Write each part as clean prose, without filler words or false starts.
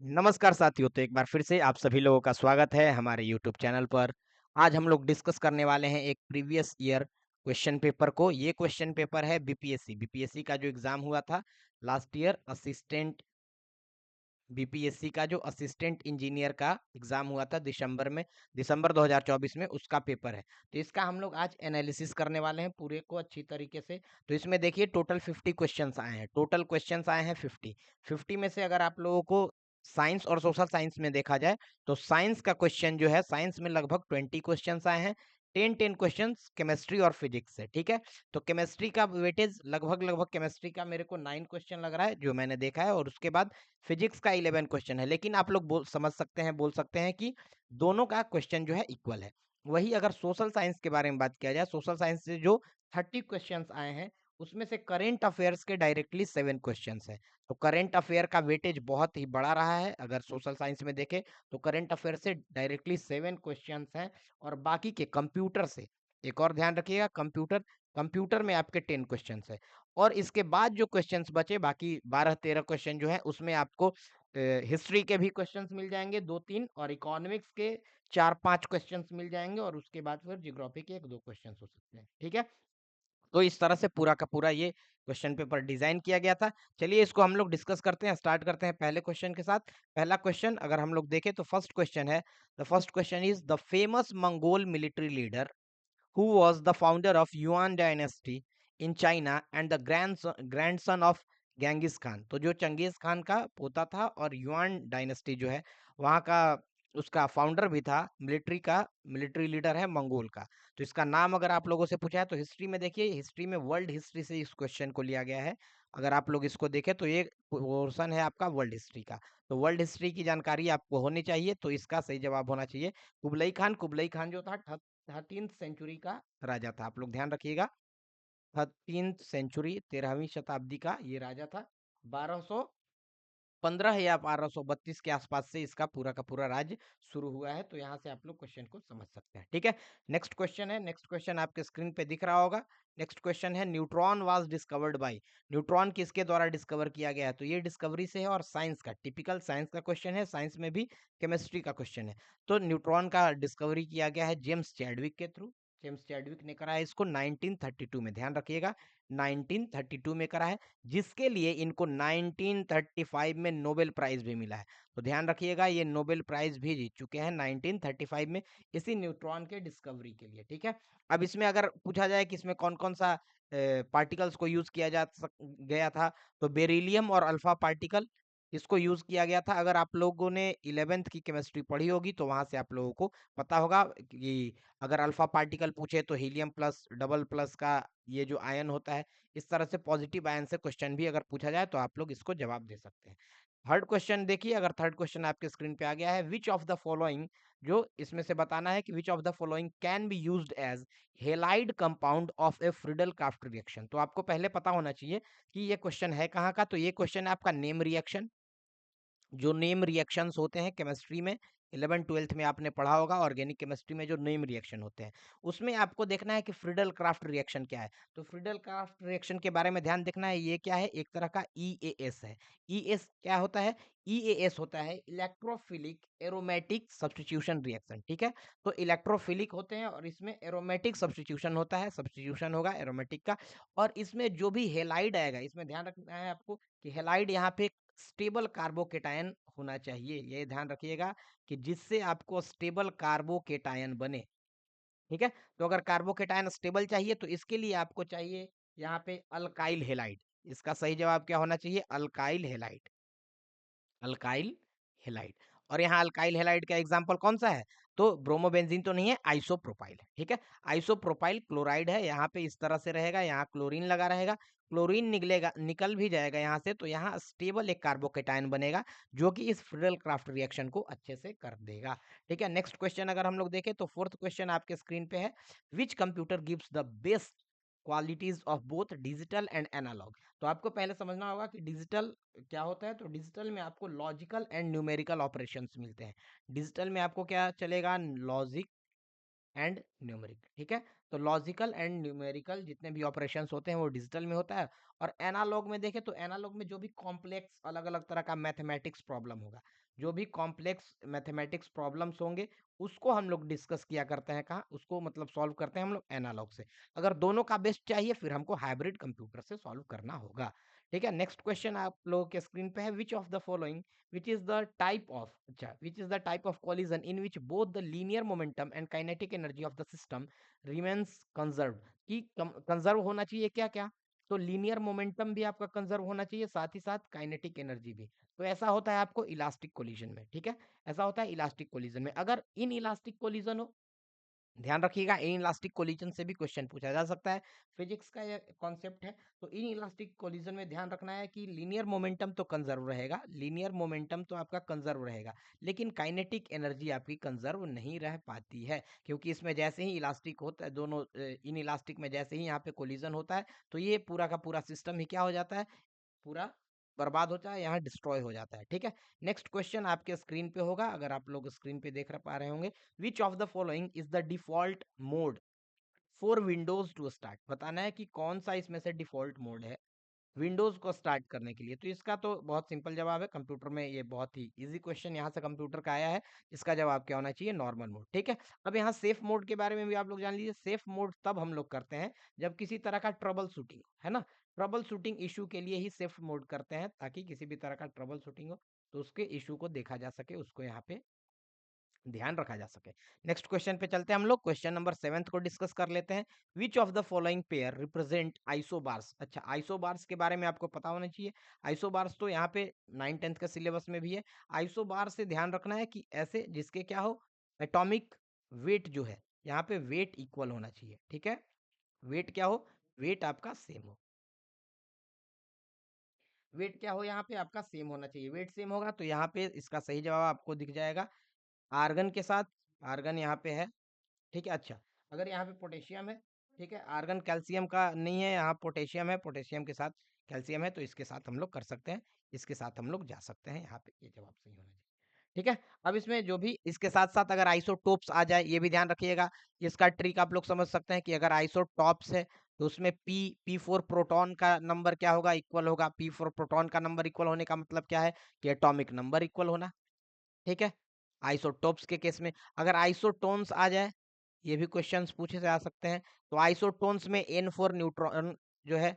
नमस्कार साथियों, तो एक बार फिर से आप सभी लोगों का स्वागत है हमारे यूट्यूब चैनल पर। आज हम लोग डिस्कस करने वाले हैं एक प्रीवियस ईयर क्वेश्चन पेपर को। ये क्वेश्चन पेपर है बीपीएससी का जो एग्जाम हुआ था लास्ट ईयर, असिस्टेंट बीपीएससी का जो असिस्टेंट इंजीनियर का एग्जाम हुआ था दिसंबर 2024 में, उसका पेपर है। तो इसका हम लोग आज एनालिसिस करने वाले हैं पूरे को अच्छी तरीके से। तो इसमें देखिए टोटल 50 क्वेश्चंस आए हैं, टोटल क्वेश्चंस आए हैं 50 में से अगर आप लोगों को साइंस और सोशल साइंस में देखा जाए तो साइंस का क्वेश्चन जो है, साइंस में लगभग 20 क्वेश्चंस आए हैं। 10 क्वेश्चंस केमिस्ट्री और फिजिक्स से, ठीक है। तो केमिस्ट्री का वेटेज लगभग केमिस्ट्री का मेरे को 9 क्वेश्चन लग रहा है जो मैंने देखा है, और उसके बाद फिजिक्स का 11 क्वेश्चन है। लेकिन आप लोग बोल सकते हैं कि दोनों का क्वेश्चन जो है इक्वल है। वही अगर सोशल साइंस के बारे में बात किया जाए, सोशल साइंस से जो 30 क्वेश्चंस आए हैं उसमें से करेंट अफेयर्स के डायरेक्टली 7 क्वेश्चंस है। तो करेंट अफेयर का वेटेज बहुत ही बड़ा रहा है। अगर सोशल साइंस में देखें तो करेंट अफेयर से डायरेक्टली 7 क्वेश्चंस हैं, और बाकी के कंप्यूटर से, एक और ध्यान रखिएगा, कंप्यूटर कंप्यूटर में आपके 10 क्वेश्चंस है। और इसके बाद जो क्वेश्चंस बचे, बाकी 12-13 क्वेश्चन जो है, उसमें आपको हिस्ट्री के भी क्वेश्चंस मिल जाएंगे 2-3, और इकोनॉमिक्स के 4-5 क्वेश्चंस मिल जाएंगे, और उसके बाद फिर ज्योग्राफी के 1-2 क्वेश्चंस हो सकते हैं, ठीक है। तो इस तरह से पूरा का पूरा ये क्वेश्चन पेपर डिजाइन किया गया था। चलिए इसको हम लोग डिस्कस करते हैं, स्टार्ट करते हैं पहले क्वेश्चन के साथ। पहला क्वेश्चन अगर हम लोग देखें तो फर्स्ट क्वेश्चन है, the first question is the famous Mongol military leader who was the founder of Yuan dynasty in China and the grandson of Genghis Khan। तो जो चंगेज खान का पोता था, और युआन डायनेस्टी जो है वहाँ का उसका फाउंडर भी था, मिलिट्री लीडर है मंगोल का। तो इसका नाम अगर आप लोगों से पूछा है तो हिस्ट्री में देखिए, हिस्ट्री में वर्ल्ड हिस्ट्री से इस क्वेश्चन को लिया गया है। अगर आप लोग इसको देखें तो ये पोर्शन है आपका वर्ल्ड हिस्ट्री का। तो वर्ल्ड हिस्ट्री की जानकारी आपको होनी चाहिए, तो इसका सही जवाब होना चाहिए कुबलई खान जो था 13th सेंचुरी का राजा था। आप लोग ध्यान रखिएगा, 13th सेंचुरी, 13वीं शताब्दी का ये राजा था। 1215 या 1232 के आसपास से इसका पूरा का पूरा राज्य शुरू हुआ है। तो यहाँ से आप लोग क्वेश्चन को समझ सकते हैं, ठीक है। नेक्स्ट क्वेश्चन है, नेक्स्ट क्वेश्चन आपके स्क्रीन पे दिख रहा होगा। नेक्स्ट क्वेश्चन है, neutron was discovered by. Neutron किसके द्वारा डिस्कवर किया गया है? तो ये डिस्कवरी से है, और साइंस का, टिपिकल साइंस का क्वेश्चन है, साइंस में भी केमिस्ट्री का क्वेश्चन है। तो न्यूट्रॉन का डिस्कवरी किया गया है जेम्स चैडविक के थ्रू। जेम्स चैडविक ने करा है इसको 1932 में, ध्यान रखिएगा 1932 में करा है, जिसके लिए इनको 1935 में नोबेल प्राइज भी मिला है। तो ध्यान रखिएगा ये नोबेल प्राइज भी जीत चुके हैं 1935 में, इसी न्यूट्रॉन के डिस्कवरी के लिए, ठीक है। अब इसमें अगर पूछा जाए कि इसमें कौन कौन सा पार्टिकल्स को यूज किया गया था, तो बेरिलियम और अल्फा पार्टिकल इसको यूज किया गया था। अगर आप लोगों ने 11th की केमिस्ट्री पढ़ी होगी तो वहां से आप लोगों को पता होगा कि अगर अल्फा पार्टिकल पूछे तो हीलियम प्लस, डबल प्लस का ये जो आयन होता है, इस तरह से पॉजिटिव आयन से क्वेश्चन भी अगर पूछा जाए तो आप लोग इसको जवाब दे सकते हैं। थर्ड क्वेश्चन देखिए, अगर थर्ड क्वेश्चन आपके स्क्रीन पे आ गया है, विच ऑफ द फॉलोइंग, जो इसमें से बताना है कि which of the following can be used as halide compound of a Friedel Crafts reaction. तो आपको पहले पता होना चाहिए कि ये क्वेश्चन है कहाँ का। तो ये क्वेश्चन है आपका नेम रिएक्शन। जो नेम रिएक्शंस होते हैं केमिस्ट्री में, 11th-12th में आपने पढ़ा होगा, ऑर्गेनिक केमिस्ट्री में जो नेम रिएक्शन होते हैं उसमें आपको देखना है कि फ्रीडल क्राफ्ट रिएक्शन क्या है। तो फ्रीडल क्राफ्ट रिएक्शन के बारे में ध्यान देखना है, ये क्या है, एक तरह का ईएएस है। ईएस क्या होता है? ईएएस होता है इलेक्ट्रोफिलिक एरोमेटिक सब्स्टिट्यूशन रिएक्शन, ठीक है। तो इलेक्ट्रोफिलिक होते हैं और इसमें एरोमेटिक सब्स्टिट्यूशन होता है, सब्स्टिट्यूशन होगा एरोमेटिक का। और इसमें जो भी हेलाइड आएगा, इसमें ध्यान रखना है आपको कि हेलाइड यहाँ पे स्टेबल कार्बोकेटायन होना चाहिए। ये ध्यान रखिएगा कि जिससे आपको स्टेबल कार्बोकेटायन बने, ठीक है। तो अगर कार्बोकेटायन स्टेबल चाहिए तो इसके लिए आपको चाहिए यहाँ पे अल्काइल हेलाइड। इसका सही जवाब क्या होना चाहिए? Alkyl halide, alkyl halide. और यहाँ अल्काइल हेलाइड का एग्जांपल कौन सा है? तो ब्रोमोबेंजीन तो नहीं है, आइसोप्रोपाइल है, ठीक है। आइसोप्रोपाइल क्लोराइड है, यहाँ पे इस तरह से रहेगा, यहाँ क्लोरीन लगा रहेगा, क्लोरीन निकलेगा, निकल भी जाएगा यहाँ से, तो यहाँ स्टेबल एक कार्बोकेटायन बनेगा जो कि इस फ्रीडल क्राफ्ट रिएक्शन को अच्छे से कर देगा, ठीक है। नेक्स्ट क्वेश्चन अगर हम लोग देखें तो फोर्थ क्वेश्चन आपके स्क्रीन पे है, which computer gives the best qualities of both digital and analogue. तो आपको पहले समझना होगा कि डिजिटल क्या होता है। तो डिजिटल में आपको लॉजिकल एंड न्यूमेरिकल ऑपरेशंस मिलते हैं। डिजिटल में आपको क्या चलेगा? लॉजिक एंड न्यूमेरिक, ठीक है। तो लॉजिकल एंड न्यूमेरिकल जितने भी ऑपरेशंस होते हैं वो डिजिटल में होता है। और एनालॉग में देखें तो एनालॉग में जो भी कॉम्प्लेक्स अलग अलग तरह का मैथमेटिक्स प्रॉब्लम होगा जो भी कॉम्प्लेक्स मैथमेटिक्स प्रॉब्लम्स होंगे उसको हम लोग डिस्कस किया करते हैं कहाँ, उसको मतलब सॉल्व करते हैं हम लोग एनालॉग से। अगर दोनों का बेस्ट चाहिए फिर हमको हाइब्रिड कंप्यूटर से सॉल्व करना होगा। ठीक है, नेक्स्ट क्वेश्चन आप लोगों के स्क्रीन पे है, which of the following, which is the type of, अच्छा, which is the type of collision in which both the linear momentum and kinetic energy of the system remains conserve, कि conserve होना चाहिए क्या क्या, तो linear momentum भी आपका conserve होना चाहिए, साथ ही साथ काइनेटिक एनर्जी भी। तो ऐसा होता है आपको इलास्टिक कोलिजन में। ठीक है, ऐसा होता है इलास्टिक कोलिजन में। अगर इन इलास्टिक कोलिजन हो, ध्यान रखिएगा, इन इलास्टिक कोलिजन से भी क्वेश्चन पूछा जा सकता है, फिजिक्स का ये कॉन्सेप्ट है। तो इन इलास्टिक कोलिजन में ध्यान रखना है कि लीनियर मोमेंटम तो कंजर्व रहेगा, लीनियर मोमेंटम तो आपका कंजर्व रहेगा, लेकिन काइनेटिक एनर्जी आपकी कंजर्व नहीं रह पाती है, क्योंकि इसमें जैसे ही इलास्टिक होता है, दोनों इन इलास्टिक में जैसे ही यहाँ पे कोलिजन होता है तो ये पूरा का पूरा सिस्टम ही क्या हो जाता है, पूरा बर्बाद होता है, यहाँ डिस्ट्रॉय हो जाता है। ठीक है, नेक्स्ट क्वेश्चन आपके स्क्रीन पे होगा, अगर आप लोग स्क्रीन पे देख पा रहे होंगे, which of the following is the default mode for Windows to start, बताना है कि कौन सा इसमें से डिफॉल्ट मोड है विंडोज को स्टार्ट करने के लिए। तो इसका तो बहुत सिंपल जवाब है, कंप्यूटर में ये बहुत ही इजी क्वेश्चन यहाँ से कंप्यूटर का आया है, इसका जवाब क्या होना चाहिए, नॉर्मल मोड। ठीक है, अब यहाँ सेफ मोड के बारे में भी आप लोग जान लीजिए। सेफ मोड तब हम लोग करते हैं जब किसी तरह का ट्रबल शूटिंग है ना, ट्रबल शूटिंग इशू के लिए ही सेफ मोड करते हैं, ताकि किसी भी तरह का ट्रबल शूटिंग हो तो उसके इशू को देखा जा सके, उसको यहाँ पे ध्यान रखा जा सके। नेक्स्ट क्वेश्चन पे चलते हैं हम लोग, क्वेश्चन नंबर 7 को डिस्कस कर लेते हैं। विच of the following pair represent isobars, अच्छा, आइसोबार्स के बारे में आपको पता होना चाहिए। आइसोबार्स तो यहाँ पे 9th-10th के सिलेबस में भी है। आइसोबार से ध्यान रखना है कि ऐसे जिसके क्या हो, एटॉमिक वेट जो है, यहाँ पे वेट इक्वल होना चाहिए। ठीक है, वेट क्या हो, वेट आपका सेम हो, वेट क्या हो, यहाँ पे आपका सेम होना चाहिए। वेट सेम होगा तो यहाँ पे इसका सही जवाब आपको दिख जाएगा आर्गन के साथ, आर्गन यहाँ पे है। ठीक है, अच्छा, अगर यहाँ पे पोटेशियम है, ठीक है, आर्गन कैल्शियम का नहीं है, यहाँ पोटेशियम है, पोटेशियम के साथ कैल्शियम है, तो इसके साथ हम लोग कर सकते हैं, इसके साथ हम लोग जा सकते हैं, यहाँ पे ये जवाब सही होना चाहिए। ठीक है, अब इसमें जो भी इसके साथ साथ अगर आइसोटोप्स आ जाए, ये भी ध्यान रखिएगा, इसका ट्रिक आप लोग समझ सकते हैं कि अगर आइसोटॉप्स है तो उसमें P4 प्रोटॉन का नंबर क्या होगा, इक्वल होगा। P4 प्रोटॉन का नंबर इक्वल होने का मतलब क्या है कि एटॉमिक नंबर इक्वल होना। ठीक है, आइसोटोप्स के केस में अगर आइसोटोन्स आ जाए, ये भी क्वेश्चंस पूछे जा सकते हैं, तो आइसोटोन्स में N4 न्यूट्रॉन जो है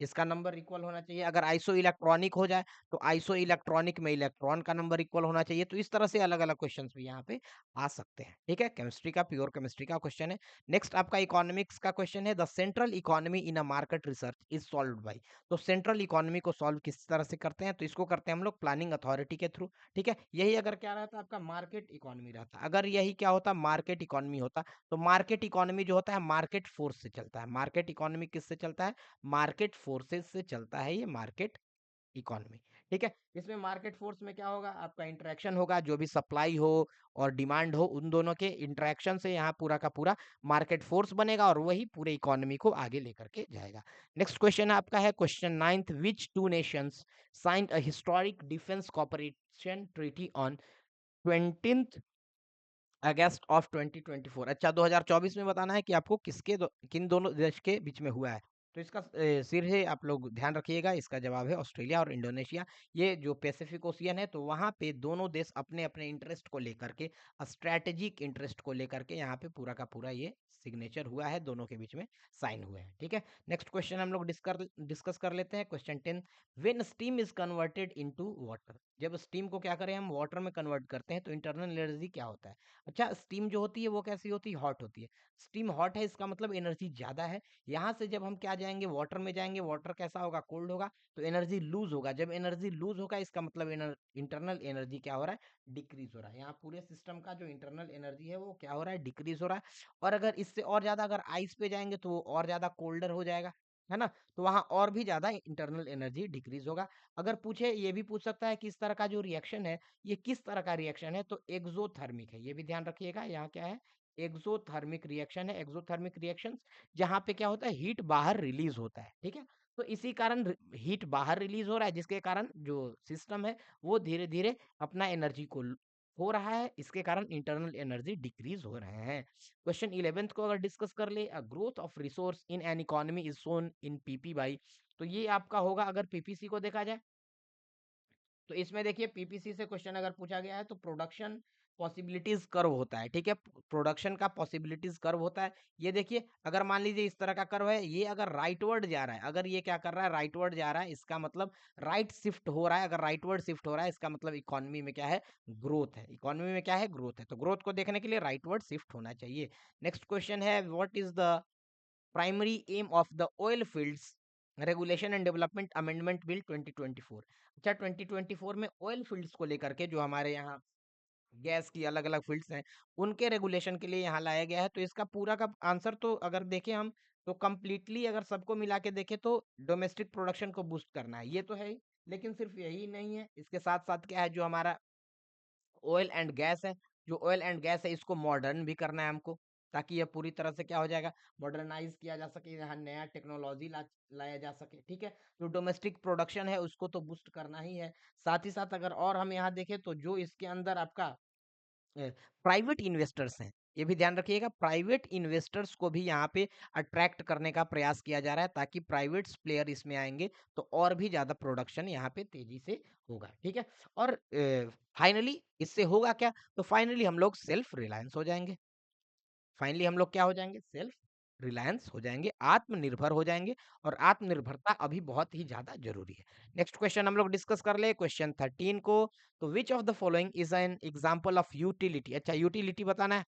इसका नंबर इक्वल होना चाहिए। अगर आइसो इलेक्ट्रॉनिक हो जाए तो आइसो इलेक्ट्रॉनिक में इलेक्ट्रॉन का नंबर इक्वल होना चाहिए। तो इस तरह से अलग अलग क्वेश्चंस भी यहाँ पे आ सकते हैं। ठीक है, केमिस्ट्री का, प्योर केमिस्ट्री का क्वेश्चन है। नेक्स्ट आपका इकोनॉमिक्स का क्वेश्चन है, the central economy in a market research is solve by, तो सेंट्रल इकोनॉमी को सॉल्व किस तरह से करते हैं, तो इसको करते हैं हम लोग प्लानिंग अथॉरिटी के थ्रू। ठीक है, यही अगर क्या रहता आपका मार्केट इकोनॉमी रहता, अगर यही क्या होता मार्केट इकोनॉमी होता, तो मार्केट इकोनॉमी जो होता है मार्केट फोर्स से चलता है। मार्केट इकोनॉमी किससे चलता है, मार्केट फोर्सेस से चलता है ये मार्केट इकोनॉमी। ठीक है, इसमें मार्केट फोर्स में क्या होगा, आपका इंटरेक्शन होगा, जो भी सप्लाई हो और डिमांड हो उन दोनों के इंटरेक्शन से यहाँ पूरा का पूरा मार्केट फोर्स बनेगा और वही पूरे इकोनॉमी को आगे लेकर के जाएगा। नेक्स्ट क्वेश्चन आपका है question 9th, which two nations signed a historic defence cooperation treaty on 20 August of 2024, अच्छा 2024 में बताना है कि आपको किन दोनों देश के बीच में हुआ है। तो इसका सिर है, आप लोग ध्यान रखिएगा, इसका जवाब है ऑस्ट्रेलिया और इंडोनेशिया। ये जो पैसिफिक ओशियन है तो वहाँ पे दोनों देश अपने अपने इंटरेस्ट को लेकर के, स्ट्रैटेजिक इंटरेस्ट को लेकर के यहाँ पे पूरा का पूरा ये सिग्नेचर हुआ है, दोनों के बीच में साइन हुए हैं। ठीक है, नेक्स्ट क्वेश्चन हम लोग डिस्कस कर लेते हैं, question 10, when steam is converted into water, जब स्टीम को क्या करें हम वाटर में कन्वर्ट करते हैं तो इंटरनल एनर्जी क्या होता है। अच्छा, स्टीम जो होती है वो कैसी होती है, हॉट होती है। स्टीम हॉट है, इसका मतलब एनर्जी ज्यादा है। यहाँ से जब हम क्या जाएंगे, वाटर में जाएंगे, वाटर कैसा होगा, कोल्ड होगा, तो एनर्जी लूज होगा। जब एनर्जी लूज होगा इसका मतलब इंटरनल एनर्जी क्या हो रहा है, डिक्रीज हो रहा है। यहाँ पूरे सिस्टम का जो इंटरनल एनर्जी है वो क्या हो रहा है, डिक्रीज हो रहा है। और अगर इससे और ज्यादा अगर आइस पे जाएंगे तो वो और ज्यादा कोल्डर हो जाएगा, है ना, तो वहां और भी ज्यादा इंटरनल एनर्जी डिक्रीज होगा। अगर पूछे, ये भी पूछ सकता है कि इस तरह का जो रिएक्शन है ये किस तरह का रिएक्शन है, तो एक्सोथर्मिक है, ये भी ध्यान रखिएगा, यहाँ क्या है, एक्सोथर्मिक रिएक्शन है। एक्सोथर्मिक रिएक्शन जहाँ पे क्या होता है, हीट बाहर रिलीज होता है। ठीक है, तो इसी कारण हीट बाहर रिलीज हो रहा है, जिसके कारण जो सिस्टम है वो धीरे धीरे अपना एनर्जी को हो रहा है, इसके कारण इंटरनल एनर्जी डिक्रीज हो रहे हैं। क्वेश्चन 11th को अगर डिस्कस कर ले, growth of resource in an economy is shown in PP by, तो ये आपका होगा अगर पीपीसी को देखा जाए, तो इसमें देखिए पीपीसी से क्वेश्चन अगर पूछा गया है तो प्रोडक्शन पॉसिबिलिटीज कर्व होता है, ठीक है, प्रोडक्शन का पॉसिबिलिटीज कर्व होता है। ये देखिए अगर मान लीजिए इस तरह का कर्व है, ये अगर राइटवर्ड जा रहा है, अगर ये क्या कर रहा है, राइटवर्ड जा रहा है, इसका मतलब राइट शिफ्ट हो रहा है। अगर राइटवर्ड शिफ्ट हो रहा है इसका मतलब इकोनॉमी में क्या है, ग्रोथ है। इकोनॉमी में क्या है, ग्रोथ है। तो ग्रोथ को देखने के लिए राइटवर्ड शिफ्ट होना चाहिए। नेक्स्ट क्वेश्चन है, what is the primary aim of the oil fields regulation and development amendment bill 2024। अच्छा, 2024 में ऑयल फील्ड्स को लेकर के जो हमारे यहाँ गैस की अलग अलग फील्ड्स हैं उनके रेगुलेशन के लिए यहाँ लाया गया है। तो इसका पूरा का आंसर तो अगर देखें हम तो कंप्लीटली अगर सबको मिला के देखें तो डोमेस्टिक प्रोडक्शन को बूस्ट करना है, ये तो है ही। लेकिन सिर्फ यही नहीं है, इसके साथ साथ क्या है, जो हमारा ऑयल एंड गैस है, जो ऑयल एंड गैस है इसको मॉडर्न भी करना है हमको, ताकि ये पूरी तरह से क्या हो जाएगा, मॉडर्नाइज किया जा सके, यहाँ नया टेक्नोलॉजी लाया जा सके, ठीक है। जो डोमेस्टिक प्रोडक्शन है उसको तो बूस्ट करना ही है। साथ ही साथ अगर और हम यहाँ देखें तो जो इसके अंदर आपका प्राइवेट इन्वेस्टर्स हैं, ये भी ध्यान रखिएगा, प्राइवेट इन्वेस्टर्स को भी यहाँ पे अट्रैक्ट करने का प्रयास किया जा रहा है, ताकि प्राइवेट प्लेयर इसमें आएंगे तो और भी ज्यादा प्रोडक्शन यहाँ पे तेजी से होगा, ठीक है। और फाइनली इससे होगा क्या, तो फाइनली हम लोग सेल्फ रिलायंस हो जाएंगे। फाइनली हम लोग क्या हो जाएंगे, सेल्फ रिलायंस हो जाएंगे, आत्मनिर्भर हो जाएंगे। और आत्मनिर्भरता अभी बहुत ही ज्यादा जरूरी है। नेक्स्ट क्वेश्चन हम लोग डिस्कस कर ले, क्वेश्चन 13 को। तो विच of the following is an example of utility. अच्छा, यूटिलिटी बताना है,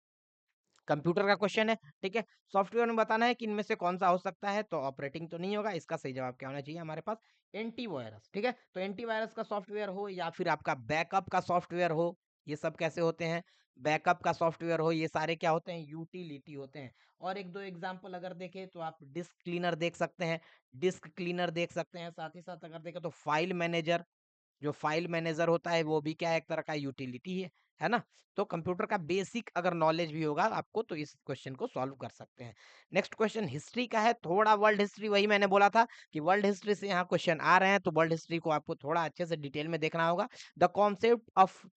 कंप्यूटर का क्वेश्चन है, ठीक है। सॉफ्टवेयर में बताना है कि इनमें से कौन सा हो सकता है, तो ऑपरेटिंग तो नहीं होगा, इसका सही जवाब क्या होना चाहिए हमारे पास, एंटीवायरस, ठीक है। तो एंटीवायरस का सॉफ्टवेयर हो या फिर आपका बैकअप का सॉफ्टवेयर हो, ये सब कैसे होते हैं, बैकअप का सॉफ्टवेयर हो, ये सारे क्या होते हैं, यूटिलिटी होते हैं। और एक दो एग्जांपल अगर देखें तो आप डिस्क क्लीनर देख सकते हैं, डिस्क क्लीनर देख सकते हैं। साथ ही साथ अगर देखें तो फाइल मैनेजर, जो फाइल मैनेजर होता है वो भी क्या है, एक तरह का यूटिलिटी है ना। तो कंप्यूटर का बेसिक अगर नॉलेज भी होगा आपको तो इस क्वेश्चन को सॉल्व कर सकते हैं। नेक्स्ट क्वेश्चन हिस्ट्री का है, थोड़ा वर्ल्ड हिस्ट्री, वही मैंने बोला था कि वर्ल्ड हिस्ट्री से यहाँ क्वेश्चन आ रहे हैं, तो वर्ल्ड हिस्ट्री को आपको थोड़ा अच्छे से डिटेल में देखना होगा। द कॉन्सेप्ट ऑफ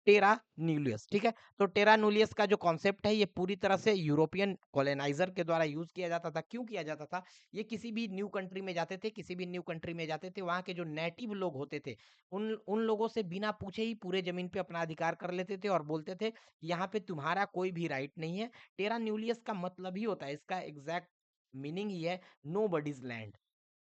टेरा न्यूलियस, ठीक है। तो टेरा न्यूलियस का जो कॉन्सेप्ट है ये पूरी तरह से यूरोपियन कॉलोनाइजर के द्वारा यूज किया जाता था। क्यों किया जाता था, ये किसी भी न्यू कंट्री में जाते थे, किसी भी न्यू कंट्री में जाते थे, वहाँ के जो नेटिव लोग होते थे उन उन लोगों से बिना पूछे ही पूरे जमीन पे अपना अधिकार कर लेते थे और बोलते थे यहाँ पे तुम्हारा कोई भी राइट नहीं है। टेरा न्यूलियस का मतलब ही होता है, इसका एग्जैक्ट मीनिंग ही है नो बडीज लैंड।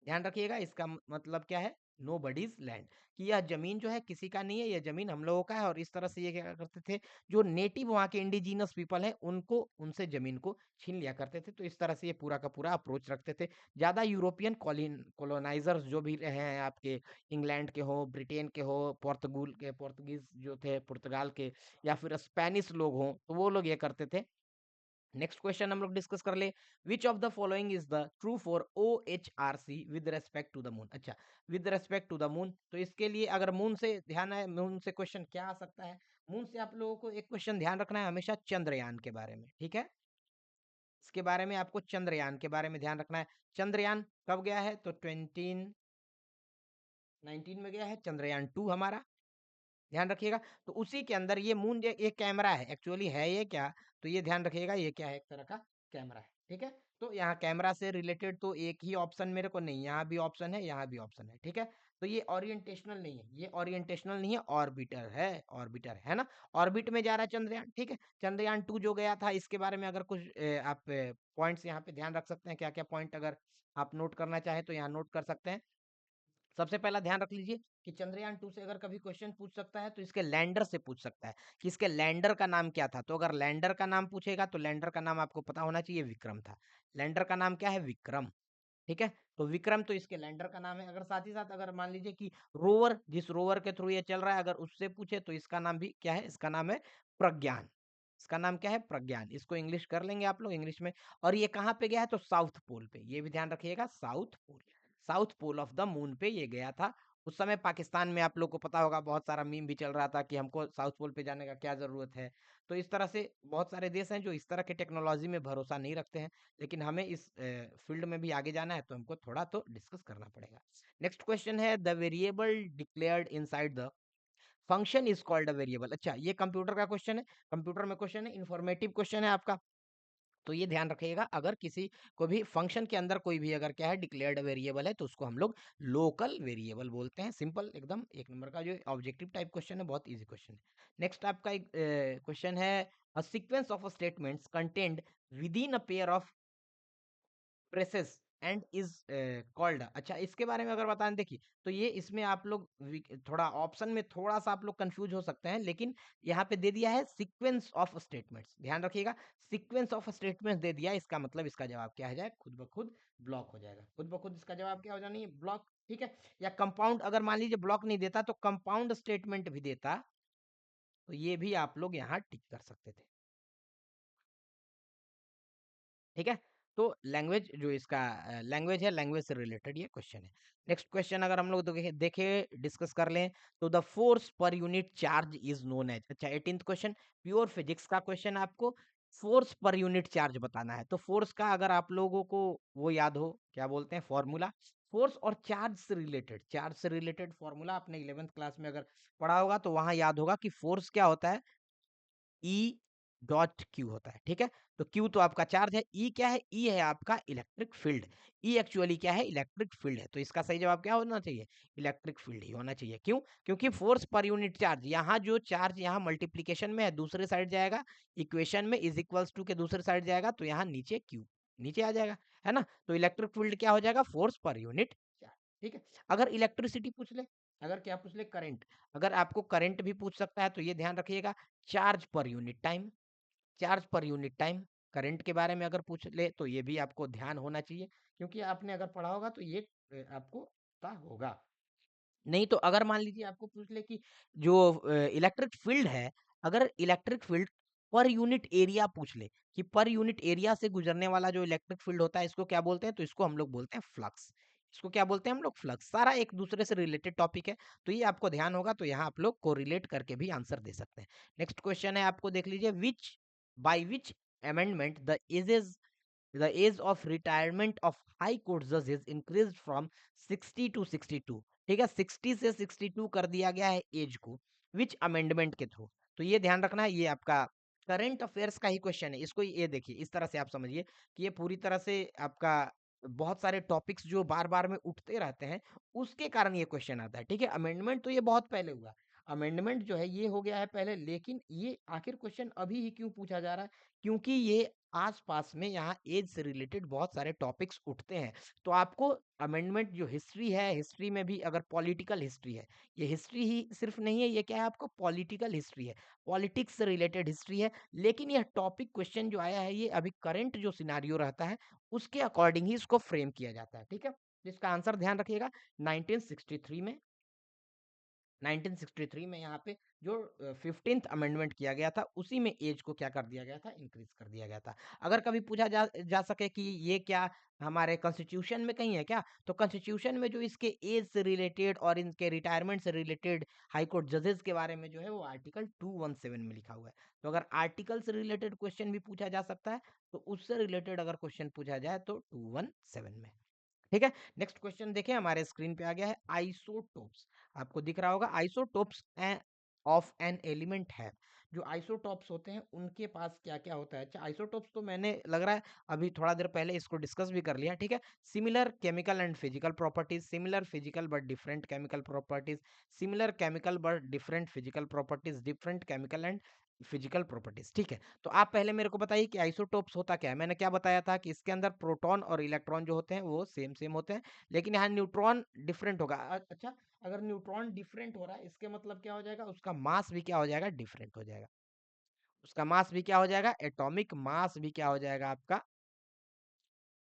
ध्यान रखिएगा, इसका मतलब क्या है, नो बडीज लैंड, कि यह जमीन जो है किसी का नहीं है, यह जमीन हम लोगों का है। और इस तरह से ये क्या करते थे, जो नेटिव वहाँ के इंडिजिनस पीपल है उनको, उनसे जमीन को छीन लिया करते थे। तो इस तरह से ये पूरा का पूरा अप्रोच रखते थे। ज्यादा यूरोपियन कॉलोनाइजर्स जो भी रहे हैं आपके, इंग्लैंड के हो, ब्रिटेन के हो, पोर्तुगीज जो थे पुर्तगाल के, या फिर स्पेनिश लोग हों, तो वो लोग ये करते थे। नेक्स्ट क्वेश्चन हम लोग डिस्कस कर ले, which of the following is the true for O H R C with respect to the moon. अच्छा, with respect to the moon, तो इसके लिए अगर मून से ध्यान है, मून से क्वेश्चन क्या आ सकता है, मून से आप लोगों को एक क्वेश्चन ध्यान रखना है हमेशा, चंद्रयान के बारे में, ठीक है। इसके बारे में आपको चंद्रयान के बारे में ध्यान रखना है। चंद्रयान कब गया है, तो 2019 में गया है चंद्रयान 2 हमारा, ध्यान रखिएगा। तो उसी के अंदर ये मून एक कैमरा है, एक्चुअली है ये क्या, तो ये ध्यान रखिएगा ये क्या है, एक तरह का कैमरा है, ठीक है। तो यहाँ कैमरा से रिलेटेड तो एक ही ऑप्शन मेरे को नहीं, यहाँ भी ऑप्शन है, यहाँ भी ऑप्शन है, ठीक है। तो ये ओरिएंटेशनल नहीं है, ये ओरिएंटेशनल नहीं है, ऑर्बिटर है, ऑर्बिटर है ना। ऑर्बिट में जा रहा है चंद्रयान, ठीक है। चंद्रयान 2 जो गया था इसके बारे में अगर कुछ आप पॉइंट्स यहाँ पे ध्यान रख सकते हैं, क्या क्या पॉइंट अगर आप नोट करना चाहें तो यहाँ नोट कर सकते हैं। सबसे पहला ध्यान रख लीजिए कि चंद्रयान 2 से अगर कभी क्वेश्चन पूछ सकता है तो इसके लैंडर से पूछ सकता है कि इसके लैंडर का नाम क्या था। तो अगर लैंडर का नाम पूछेगा तो लैंडर का नाम आपको पता होना चाहिए, विक्रम था। लैंडर का नाम क्या है, विक्रम, ठीक है। तो विक्रम तो इसके लैंडर का नाम है। अगर साथ ही साथ अगर मान लीजिए कि रोवर, जिस रोवर के थ्रू ये चल रहा है, अगर उससे पूछे तो इसका नाम भी क्या है, इसका नाम है प्रज्ञान। इसका नाम क्या है, प्रज्ञान। इसको इंग्लिश कर लेंगे आप लोग इंग्लिश में। और ये कहाँ पे गया है, तो साउथ पोल पे, ये भी ध्यान रखिएगा, south pole, south pole of the moon पे ये गया था। उस समय पाकिस्तान में आप लोग को पता होगा बहुत सारा मीम भी चल रहा था कि हमको साउथ पोल पे जाने का क्या जरूरत है। तो इस तरह से बहुत सारे देश हैं जो इस तरह के टेक्नोलॉजी में भरोसा नहीं रखते हैं। लेकिन हमें इस फील्ड में भी आगे जाना है तो हमको थोड़ा तो डिस्कस करना पड़ेगा। नेक्स्ट क्वेश्चन है, the variable declared inside the function is called a variable. अच्छा, ये कंप्यूटर का क्वेश्चन है, कंप्यूटर में क्वेश्चन है, इंफॉर्मेटिव क्वेश्चन है आपका। तो ये ध्यान रखिएगा, अगर किसी को भी फंक्शन के अंदर कोई भी अगर क्या है डिक्लेयर्ड वेरिएबल है तो उसको हम लोग लोकल वेरिएबल बोलते हैं। सिंपल एकदम, एक नंबर का जो ऑब्जेक्टिव टाइप क्वेश्चन है, बहुत इजी क्वेश्चन है। नेक्स्ट आपका एक क्वेश्चन है, a sequence of statements contained with in a pair of presses and is called. अच्छा, इसके बारे में अगर बताएं, देखिए तो ये इसमें आप लोग थोड़ा ऑप्शन में थोड़ा सा आप लोग कंफ्यूज हो सकते हैं, लेकिन यहाँ पे दे दिया है सीक्वेंस ऑफ स्टेटमेंट्स, ध्यान रखिएगा सीक्वेंस ऑफ स्टेटमेंट्स दे दिया, इसका मतलब इसका जवाब क्या हो जाएगा, खुद ब खुद ब्लॉक हो जाएगा, खुद ब खुद इसका जवाब क्या हो जाना है, ब्लॉक। ठीक है, या कंपाउंड, अगर मान लीजिए ब्लॉक नहीं देता तो कंपाउंड स्टेटमेंट भी देता, तो ये भी आप लोग यहाँ टिक कर सकते थे। ठीक है, तो लैंग्वेज जो इसका लैंग्वेज है, लैंग्वेज से रिलेटेड ये क्वेश्चन है। नेक्स्ट क्वेश्चन अगर हम लोग देखे देखे डिस्कस कर लें, तो the force per unit charge is known as. अच्छा, 18th क्वेश्चन, प्योर फिजिक्स का क्वेश्चन, आपको फोर्स पर यूनिट चार्ज बताना है। तो फोर्स का अगर आप लोगों को वो याद हो, क्या बोलते हैं फॉर्मूला, फोर्स और चार्ज से रिलेटेड फॉर्मूला आपने 11th क्लास में अगर पढ़ा होगा तो वहां याद होगा कि फोर्स क्या होता है, ई डॉट क्यू होता है। ठीक है, तो क्यू तो आपका चार्ज है, ई क्या है, ई है आपका इलेक्ट्रिक फील्ड। ई एक्चुअली क्या है, इलेक्ट्रिक फील्ड है, तो इसका सही जवाब क्या होना चाहिए, इलेक्ट्रिक फील्ड ही होना चाहिए। क्यों, क्योंकि फोर्स पर यूनिट चार्ज, यहाँ जो चार्ज यहाँ मल्टीप्लीकेशन में है दूसरे साइड जाएगा, इक्वेशन में इज इक्वल्स टू के दूसरे साइड जाएगा, तो यहाँ नीचे क्यू नीचे आ जाएगा, है ना। तो इलेक्ट्रिक फील्ड क्या हो जाएगा, फोर्स पर यूनिट चार्ज। ठीक है, अगर इलेक्ट्रिसिटी पूछ ले, अगर क्या पूछ ले, करंट, अगर आपको करंट भी पूछ सकता है तो ये ध्यान रखिएगा, charge per unit time, charge per unit time. Current के बारे में अगर पूछ ले तो ये भी आपको ध्यान होना चाहिए, क्योंकि आपने अगर पढ़ा होगा तो ये आपको पता होगा। नहीं तो अगर मान लीजिए आपको पूछ ले कि जो इलेक्ट्रिक फील्ड है, अगर electric field per unit area पूछ ले कि पर यूनिट एरिया से गुजरने वाला जो इलेक्ट्रिक फील्ड होता है इसको क्या बोलते हैं, तो इसको हम लोग बोलते हैं फ्लक्स। इसको क्या बोलते हैं हम लोग, फ्लक्स। सारा एक दूसरे से रिलेटेड टॉपिक है, तो ये आपको ध्यान होगा, तो यहाँ आप लोग को रिलेट करके भी आंसर दे सकते हैं। नेक्स्ट क्वेश्चन है, आपको देख लीजिए, विच by which amendment the age of retirement of high court judges increased from 60 to 62। ठीक है, 60 से 62 कर दिया गया है एज को, विच अमेंडमेंट के थ्रू। तो ये ध्यान रखना है, ये आपका करंट अफेयर्स का ही क्वेश्चन है। इसको ये देखिए, इस तरह से आप समझिए कि ये पूरी तरह से आपका बहुत सारे टॉपिक्स जो बार बार में उठते रहते हैं, उसके कारण ये क्वेश्चन आता है। ठीक है, अमेंडमेंट तो ये बहुत पहले हुआ, अमेंडमेंट जो है ये हो गया है पहले, लेकिन ये आखिर क्वेश्चन अभी ही क्यों पूछा जा रहा है, क्योंकि ये आस-पास में यहाँ एज से रिलेटेड बहुत सारे टॉपिक्स उठते हैं। तो आपको अमेंडमेंट जो हिस्ट्री है, हिस्ट्री में भी अगर पॉलिटिकल हिस्ट्री है, ये हिस्ट्री ही सिर्फ नहीं है, ये क्या है आपको पॉलिटिकल हिस्ट्री है, पॉलिटिक्स से रिलेटेड हिस्ट्री है। लेकिन यह टॉपिक क्वेश्चन जो आया है, ये अभी करंट जो सिनेरियो रहता है, उसके अकॉर्डिंग ही इसको फ्रेम किया जाता है। ठीक है? तो इसका आंसर ध्यान रखिएगा, 1963 में 1963 में यहाँ पे जो 15th अमेंडमेंट किया गया था, उसी में एज को क्या कर दिया गया था, इंक्रीज कर दिया गया था। अगर कभी पूछा जा सके कि ये क्या हमारे कॉन्स्टिट्यूशन में कहीं है क्या, तो कॉन्स्टिट्यूशन में जो इसके एज से रिलेटेड और इनके रिटायरमेंट से रिलेटेड हाई कोर्ट जजेस के बारे में जो है वो आर्टिकल 217 में लिखा हुआ है। तो अगर आर्टिकल से रिलेटेड क्वेश्चन भी पूछा जा सकता है, तो उससे रिलेटेड अगर क्वेश्चन पूछा जाए तो 217 में। ठीक है, नेक्स्ट क्वेश्चन देखें, हमारे स्क्रीन पे आ गया है, आइसोटोप्स। आपको दिख रहा होगा, आइसोटोप्स ऑफ एन एलिमेंट है। जो आइसोटोप्स होते हैं उनके पास क्या क्या होता है। अच्छा, आइसोटोप्स तो मैंने लग रहा है अभी थोड़ा देर पहले इसको डिस्कस भी कर लिया। ठीक है, similar chemical and physical properties, similar physical but different chemical properties, similar chemical but different physical properties, different chemical and physical properties. ठीक है, तो आप पहले मेरे को बताइए कि आइसोटोप्स होता क्या है। मैंने क्या बताया था कि इसके अंदर प्रोटॉन और इलेक्ट्रॉन जो होते हैं वो सेम सेम होते हैं, लेकिन यहाँ न्यूट्रॉन डिफरेंट होगा। अच्छा, अगर न्यूट्रॉन डिफरेंट हो रहा है, इसके मतलब क्या हो जाएगा, उसका मास भी क्या हो जाएगा, डिफरेंट हो जाएगा। उसका मास भी क्या हो जाएगा, एटॉमिक मास भी क्या हो जाएगा आपका,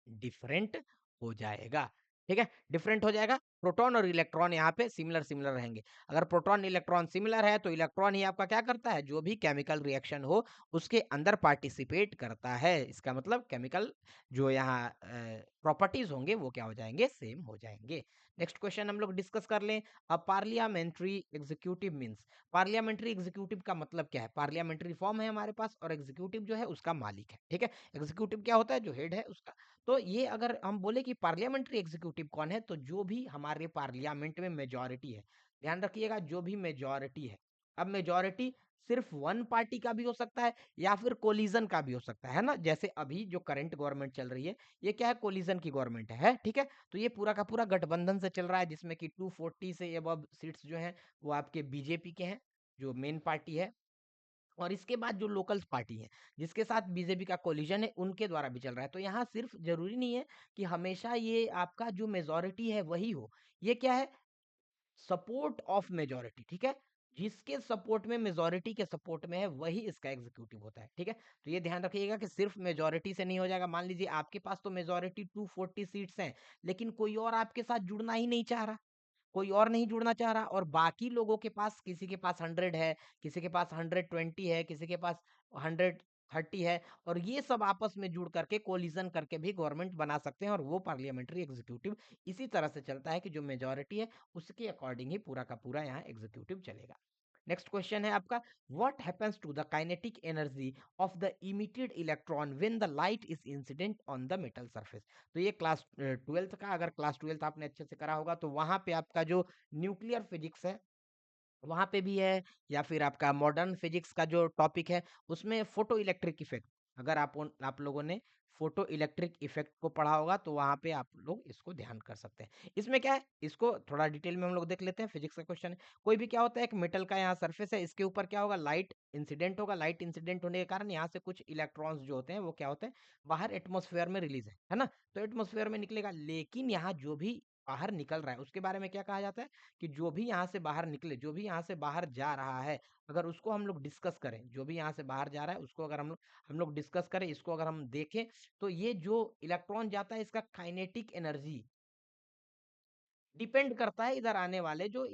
डिफरेंट हो जाएगा। ठीक है, डिफरेंट हो जाएगा। प्रोटॉन और इलेक्ट्रॉन यहाँ पे सिमिलर सिमिलर रहेंगे। अगर प्रोटॉन इलेक्ट्रॉन सिमिलर है तो इलेक्ट्रॉन ही आपका क्या करता है, जो भी केमिकल रिएक्शन हो उसके अंदर पार्टिसिपेट करता है। इसका मतलब केमिकल जो यहाँ प्रॉपर्टीज होंगे वो क्या हो जाएंगे, सेम हो जाएंगे। नेक्स्ट क्वेश्चन हम लोग डिस्कस कर लें, अब parliamentary executive means. Parliamentary executive का मतलब क्या है, पार्लियामेंट्री फॉर्म है हमारे पास और एग्जीक्यूटिव जो है उसका मालिक है। ठीक है, एग्जीक्यूटिव क्या होता है, जो हेड है उसका। तो ये अगर हम बोले कि पार्लियामेंट्री एग्जीक्यूटिव कौन है, तो जो भी हमारे पार्लियामेंट में मेजॉरिटी है, ध्यान रखिएगा, जो भी मेजॉरिटी है, अब मेजॉरिटी सिर्फ वन पार्टी का भी हो सकता है या फिर कोलिजन का भी हो सकता है ना, जैसे अभी जो करंट गवर्नमेंट चल रही है ये क्या है, कोलिजन की गवर्नमेंट है, ठीक है। तो ये पूरा का पूरा गठबंधन से चल रहा है जिसमें कि 240 से अबव सीट्स जो हैं वो आपके बीजेपी के हैं, जो मेन पार्टी है। और इसके बाद जो लोकल्स पार्टी है जिसके साथ बीजेपी का कोलिजन है उनके द्वारा भी चल रहा है। तो यहाँ सिर्फ जरूरी नहीं है कि हमेशा ये आपका जो मेजोरिटी है वही हो, ये क्या है, सपोर्ट ऑफ मेजोरिटी, ठीक है। जिसके सपोर्ट में, मेजोरिटी के सपोर्ट में है वही इसका एग्जीक्यूटिव होता है, ठीक है। तो ये ध्यान रखिएगा कि सिर्फ मेजोरिटी से नहीं हो जाएगा। मान लीजिए आपके पास तो मेजोरिटी 240 सीट्स हैं लेकिन कोई और आपके साथ जुड़ना ही नहीं चाह रहा, कोई और नहीं जुड़ना चाह रहा, और बाकी लोगों के पास, किसी के पास 100 है, किसी के पास 120 है, किसी के पास 130 है, और ये सब आपस में जुड़ करके कोलिजन करके भी गवर्नमेंट बना सकते हैं, और वो पार्लियामेंट्री एग्जीक्यूटिव इसी तरह से चलता है कि जो मेजोरिटी है उसके अकॉर्डिंग ही पूरा का पूरा यहाँ एग्जीक्यूटिव चलेगा। नेक्स्ट क्वेश्चन है आपका, what happens to the kinetic energy of the emitted electron when the light is incident on the metal surface. तो ये क्लास 12th का, अगर क्लास 12th आपने अच्छे से करा होगा तो वहां पे आपका जो न्यूक्लियर फिजिक्स है वहां पे भी है, या फिर आपका मॉडर्न फिजिक्स का जो टॉपिक है उसमें फोटो इलेक्ट्रिक इफेक्ट, अगर आप लोगों ने फोटो इलेक्ट्रिक इफेक्ट को पढ़ा होगा तो वहां पे आप लोग इसको ध्यान कर सकते हैं। इसमें क्या है, इसको थोड़ा डिटेल में हम लोग देख लेते हैं। फिजिक्स का क्वेश्चन है, कोई भी क्या होता है, एक मेटल का यहाँ सरफेस है, इसके ऊपर क्या होगा, लाइट इंसिडेंट होगा। लाइट इंसिडेंट होने के कारण यहाँ से कुछ इलेक्ट्रॉन्स जो होते हैं वो क्या होते हैं, बाहर एटमोस्फेयर में रिलीज है ना। तो एटमोस्फेयर में निकलेगा, लेकिन यहाँ जो भी बाहर निकल रहा है उसके बारे में क्या कहा जाता है, कि जो भी यहाँ से बाहर निकले, जो भी यहाँ से बाहर जा रहा है, अगर उसको हम लोग डिस्कस करें, जो भी यहाँ से बाहर जा रहा है उसको अगर हम लोग डिस्कस करें, इसको अगर हम देखें, तो ये जो इलेक्ट्रॉन जाता है इसका काइनेटिक एनर्जी डिपेंड करता है इधर आने वाले जो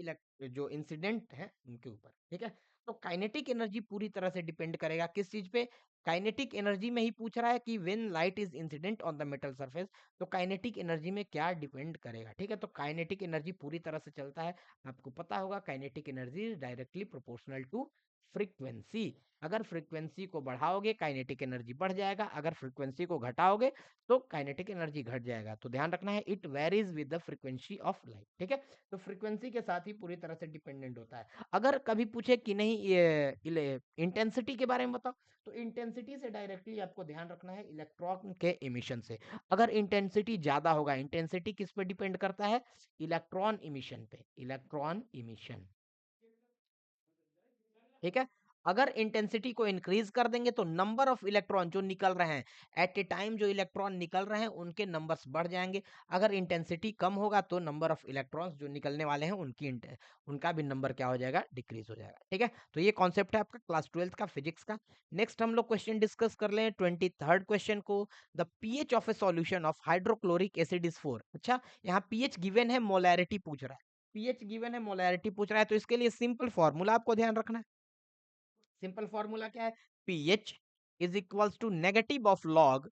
इंसिडेंट है उनके ऊपर, ठीक है। तो काइनेटिक एनर्जी पूरी तरह से डिपेंड करेगा किस चीज पे, काइनेटिक एनर्जी में ही पूछ रहा है कि when light is incident on the metal surface, तो काइनेटिक एनर्जी में क्या डिपेंड करेगा, ठीक है। तो काइनेटिक एनर्जी पूरी तरह से चलता है, आपको पता होगा kinetic energy is directly proportional to frequency. अगर फ्रीक्वेंसी को बढ़ाओगे काइनेटिक एनर्जी बढ़ जाएगा, अगर फ्रीक्वेंसी को घटाओगे तो काइनेटिक एनर्जी घट जाएगा। तो ध्यान रखना है, it varies with the frequency of light, ठीक है। तो फ्रीक्वेंसी के साथ ही पूरी तरह से डिपेंडेंट होता है। अगर कभी पूछे कि नहीं ये इंटेंसिटी के बारे में बताओ, तो इंटेंसिटी से डायरेक्टली आपको ध्यान रखना है इलेक्ट्रॉन के इमिशन से। अगर इंटेंसिटी ज्यादा होगा, इंटेंसिटी किस पे डिपेंड करता है, इलेक्ट्रॉन इमिशन पे, इलेक्ट्रॉन इमिशन, ठीक है। अगर इंटेंसिटी को इंक्रीज कर देंगे तो नंबर ऑफ इलेक्ट्रॉन जो निकल रहे हैं एट ए टाइम, जो इलेक्ट्रॉन निकल रहे हैं उनके नंबर्स बढ़ जाएंगे। अगर इंटेंसिटी कम होगा तो नंबर ऑफ इलेक्ट्रॉन्स जो निकलने वाले हैं उनका भी नंबर क्या हो जाएगा, डिक्रीज हो जाएगा, ठीक है। तो ये कॉन्सेप्ट है आपका क्लास 12th का फिजिक्स का। नेक्स्ट हम लोग क्वेश्चन डिस्कस कर लें 23rd क्वेश्चन को, the pH of A solution of hydrochloric acid is 4। अच्छा, यहाँ पीएच गिवन है, मोलैरिटी पूछ रहा है, पीएच गिवन है, मोलैरिटी पूछ रहा है, तो इसके लिए सिंपल फॉर्मूला आपको ध्यान रखना है। सिंपल फॉर्मूला क्या है, pH is equals to negative of log,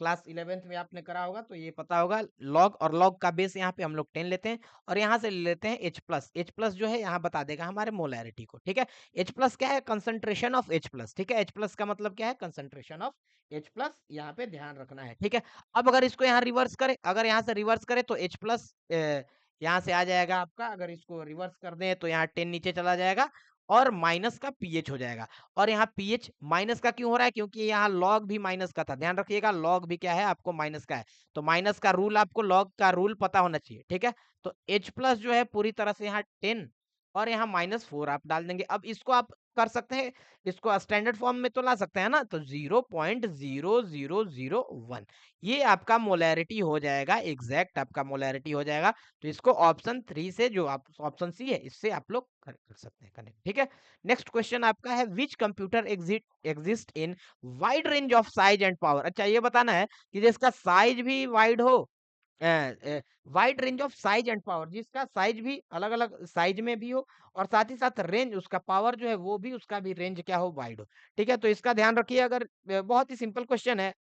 class 11th में आपने करा होगा तो ये पता होगा, लॉग, और लॉग का बेस यहाँ पे हम लोग 10 लेते हैं, और यहाँ से ले लेते हैं H प्लस। H प्लस जो है यहाँ बता देगा हमारे मोलैरिटी को, ठीक है। H प्लस क्या है, कंसंट्रेशन ऑफ H प्लस, ठीक है। H प्लस का मतलब क्या है, कंसंट्रेशन ऑफ H प्लस, यहाँ पे ध्यान रखना है, ठीक है। अब अगर इसको यहाँ रिवर्स करें, अगर यहाँ से रिवर्स करें तो H प्लस यहाँ से आ जाएगा आपका, अगर इसको रिवर्स कर दें तो यहाँ 10 नीचे चला जाएगा, और माइनस का पीएच हो जाएगा। और यहाँ पीएच माइनस का क्यों हो रहा है, क्योंकि यहाँ लॉग भी माइनस का था, ध्यान रखिएगा, लॉग भी क्या है आपको माइनस का है, तो माइनस का रूल, आपको लॉग का रूल पता होना चाहिए, ठीक है। तो H प्लस जो है पूरी तरह से यहाँ 10, और यहाँ -4 आप डाल देंगे। अब इसको आप कर सकते हैं, इसको स्टैंडर्ड फॉर्म में तो ला सकते हैं ना, तो 0.0001 ये आपका मोलैरिटी हो जाएगा, एग्जैक्ट आपका मोलैरिटी हो जाएगा। तो इसको ऑप्शन 3 से, जो आप ऑप्शन सी है, इससे आप लोग कर सकते हैं कनेक्ट, ठीक है। नेक्स्ट क्वेश्चन आपका है, which computer exist in wide range of size and power. अच्छा, ये बताना है कि जिसका साइज भी वाइड हो, wide range of size and power, जिसका साइज भी अलग अलग साइज में भी हो, और साथ ही साथ रेंज, उसका पावर जो है वो भी, उसका भी रेंज क्या हो, वाइड हो, ठीक है। तो इसका ध्यान रखिए, अगर बहुत ही सिंपल क्वेश्चन है,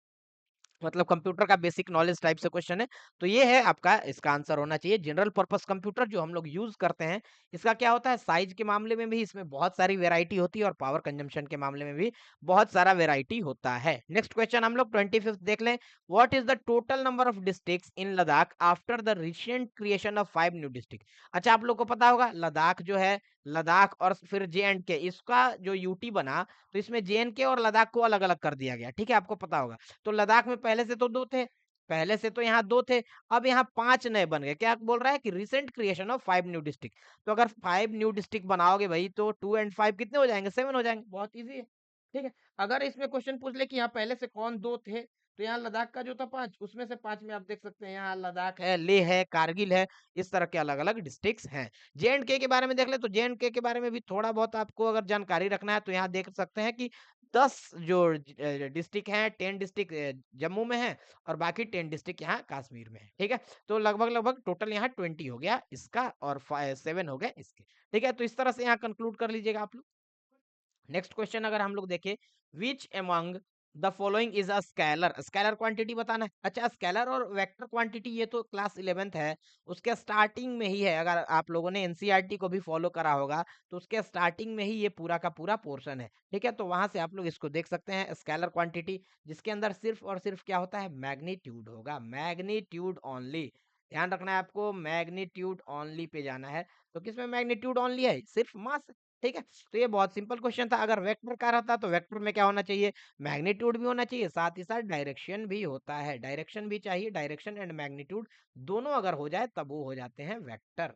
मतलब कंप्यूटर का बेसिक नॉलेज टाइप से क्वेश्चन है, तो ये है आपका, इसका आंसर होना चाहिए जनरल पर्पस कंप्यूटर जो हम लोग यूज करते हैं। इसका क्या होता है, साइज के मामले में भी इसमें बहुत सारी वेराइटी होती है, और पावर कंजम्पशन के मामले में भी बहुत सारा वेराइटी होता है। नेक्स्ट क्वेश्चन हम लोग 25th देख लें, what is the total number of districts in Ladakh after the recent creation of 5 new district. अच्छा, आप लोग को पता होगा लद्दाख जो है लद्दाख और फिर J&K, इसका जो यूटी बना तो इसमें J&K और लद्दाख को अलग अलग कर दिया गया, ठीक है, आपको पता होगा। तो लद्दाख में पहले से तो दो थे, पहले से तो यहाँ दो थे, अब यहाँ 5 नए बन गए। क्या बोल रहा है कि recent creation of 5 new district. तो अगर 5 न्यू डिस्ट्रिक्ट बनाओगे भाई तो 2 एंड 5 कितने हो जाएंगे, 7 हो जाएंगे, बहुत इजी है, ठीक है। अगर इसमें क्वेश्चन पूछ ले कि यहाँ पहले से कौन दो थे, तो यहाँ लद्दाख का जो था 5, उसमें से 5 में आप देख सकते हैं यहाँ लद्दाख है, लेह है, कारगिल है, इस तरह के अलग अलग डिस्ट्रिक्ट्स हैं। J&K के बारे में देख ले तो J&K के बारे में भी थोड़ा बहुत आपको अगर जानकारी रखना है तो यहाँ देख सकते हैं कि 10 जो डिस्ट्रिक्ट हैं, 10 डिस्ट्रिक्ट जम्मू में है और बाकी 10 डिस्ट्रिक्ट यहाँ कश्मीर में है, ठीक है। तो लगभग लगभग टोटल यहाँ 20 हो गया इसका और 7 हो गए इसके, ठीक है। तो इस तरह से यहाँ कंक्लूड कर लीजिएगा आप लोग। नेक्स्ट क्वेश्चन अगर हम लोग देखें, which among the following is a scalar, scalar quantity बताना है। अच्छा, स्केलर और वेक्टर क्वांटिटी ये तो क्लास 11th है, उसके स्टार्टिंग में ही है। अगर आप लोगों ने एनसीईआरटी को भी फॉलो करा होगा तो उसके स्टार्टिंग में ही ये पूरा का पूरा पोर्शन है, ठीक है। तो वहां से आप लोग इसको देख सकते हैं, स्केलर क्वांटिटी जिसके अंदर सिर्फ और सिर्फ क्या होता है, मैग्नीट्यूड होगा, मैग्नीट्यूड ओनली। ध्यान रखना है आपको, मैग्नीट्यूड ओनली पे जाना है। तो किसमें मैग्नीट्यूड ओनली है, सिर्फ मास, ठीक है। तो ये बहुत सिंपल क्वेश्चन था। अगर वेक्टर का रहता तो वेक्टर में क्या होना चाहिए, मैग्नीट्यूड भी होना चाहिए, साथ ही साथ डायरेक्शन भी होता है, डायरेक्शन भी चाहिए, डायरेक्शन एंड मैग्नीट्यूड दोनों अगर हो जाए तब वो हो जाते हैं वेक्टर,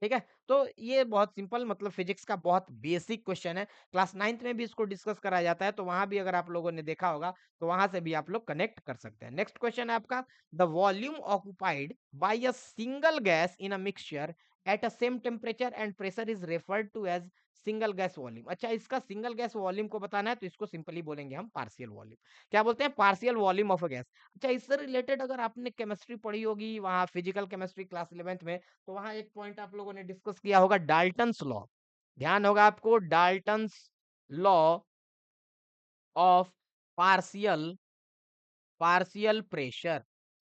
ठीक है। तो ये बहुत सिंपल, मतलब फिजिक्स का बहुत बेसिक क्वेश्चन है, क्लास 9th में भी इसको डिस्कस कराया जाता है, तो वहां भी अगर आप लोगों ने देखा होगा तो वहां से भी आप लोग कनेक्ट कर सकते हैं। नेक्स्ट क्वेश्चन है आपका, the volume occupied by a single gas in a mixture at a same temperature and pressure is referred to as single gas volume. अच्छा, इसका सिंगल गैस वॉल्यूम को बताना है तो इसको सिंपली बोलेंगे हम पार्शियल वॉल्यूम। क्या बोलते हैं, partial volume of a gas. अच्छा, इससे रिलेटेड अगर आपने केमिस्ट्री पढ़ी होगी वहां फिजिकल केमिस्ट्री क्लास 11th में, तो वहां एक पॉइंट आप लोगों ने डिस्कस किया होगा, डाल्टन्स लॉ। ध्यान होगा आपको, Dalton's law of partial partial pressure,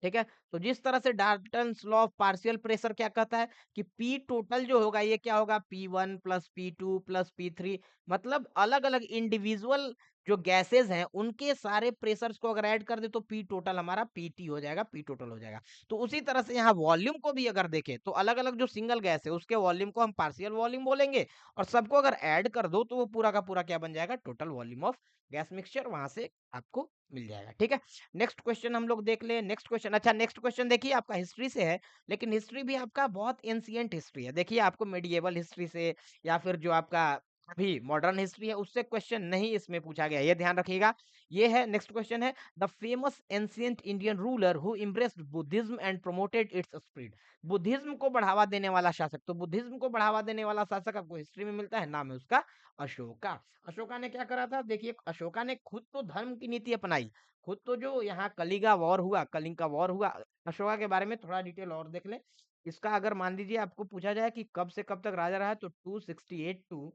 ठीक है। तो जिस तरह से Dalton's law of partial pressure क्या कहता है कि पी टोटल जो होगा ये क्या होगा, P1 plus P2 plus P3, मतलब अलग अलग इंडिविजुअल जो गैसेस हैं उनके सारे प्रेशर्स को अगर ऐड कर दे तो पी टोटल हमारा पीटी हो जाएगा, पी टोटल हो जाएगा। तो उसी तरह से यहाँ वॉल्यूम को भी अगर देखें तो अलग अलग जो सिंगल गैस है उसके वॉल्यूम को हम पार्शियल वॉल्यूम बोलेंगे, और सबको अगर ऐड कर दो तो वो पूरा का पूरा क्या बन जाएगा, total volume of gas mixture, वहां से आपको मिल जाएगा, ठीक है। नेक्स्ट क्वेश्चन हम लोग देख ले, नेक्स्ट क्वेश्चन। अच्छा, नेक्स्ट क्वेश्चन देखिए आपका हिस्ट्री से है, लेकिन हिस्ट्री भी आपका बहुत एंशिएंट हिस्ट्री है। देखिए आपको मेडिएवल हिस्ट्री से या फिर जो आपका अभी मॉडर्न हिस्ट्री है उससे क्वेश्चन नहीं इसमें पूछा गया, ये ध्यान रखिएगा। ये है, नेक्स्ट क्वेश्चन है, the famous ancient Indian ruler who embraced Buddhism and promoted it's spread. Buddhism को बढ़ावा देने वाला शासक, तो बुद्धिज्म को बढ़ावा देने वाला शासक आपको हिस्ट्री में मिलता है, नाम है उसका अशोका। अशोका ने क्या करा था, देखिए अशोका ने खुद तो धर्म की नीति अपनाई, खुद तो जो यहाँ कलिंगा वॉर हुआ, कलिंग का वॉर हुआ, अशोका के बारे में थोड़ा डिटेल और देख ले। इसका अगर मान लीजिए आपको पूछा जाए कि कब से कब तक राजा रहा है तो 268 टू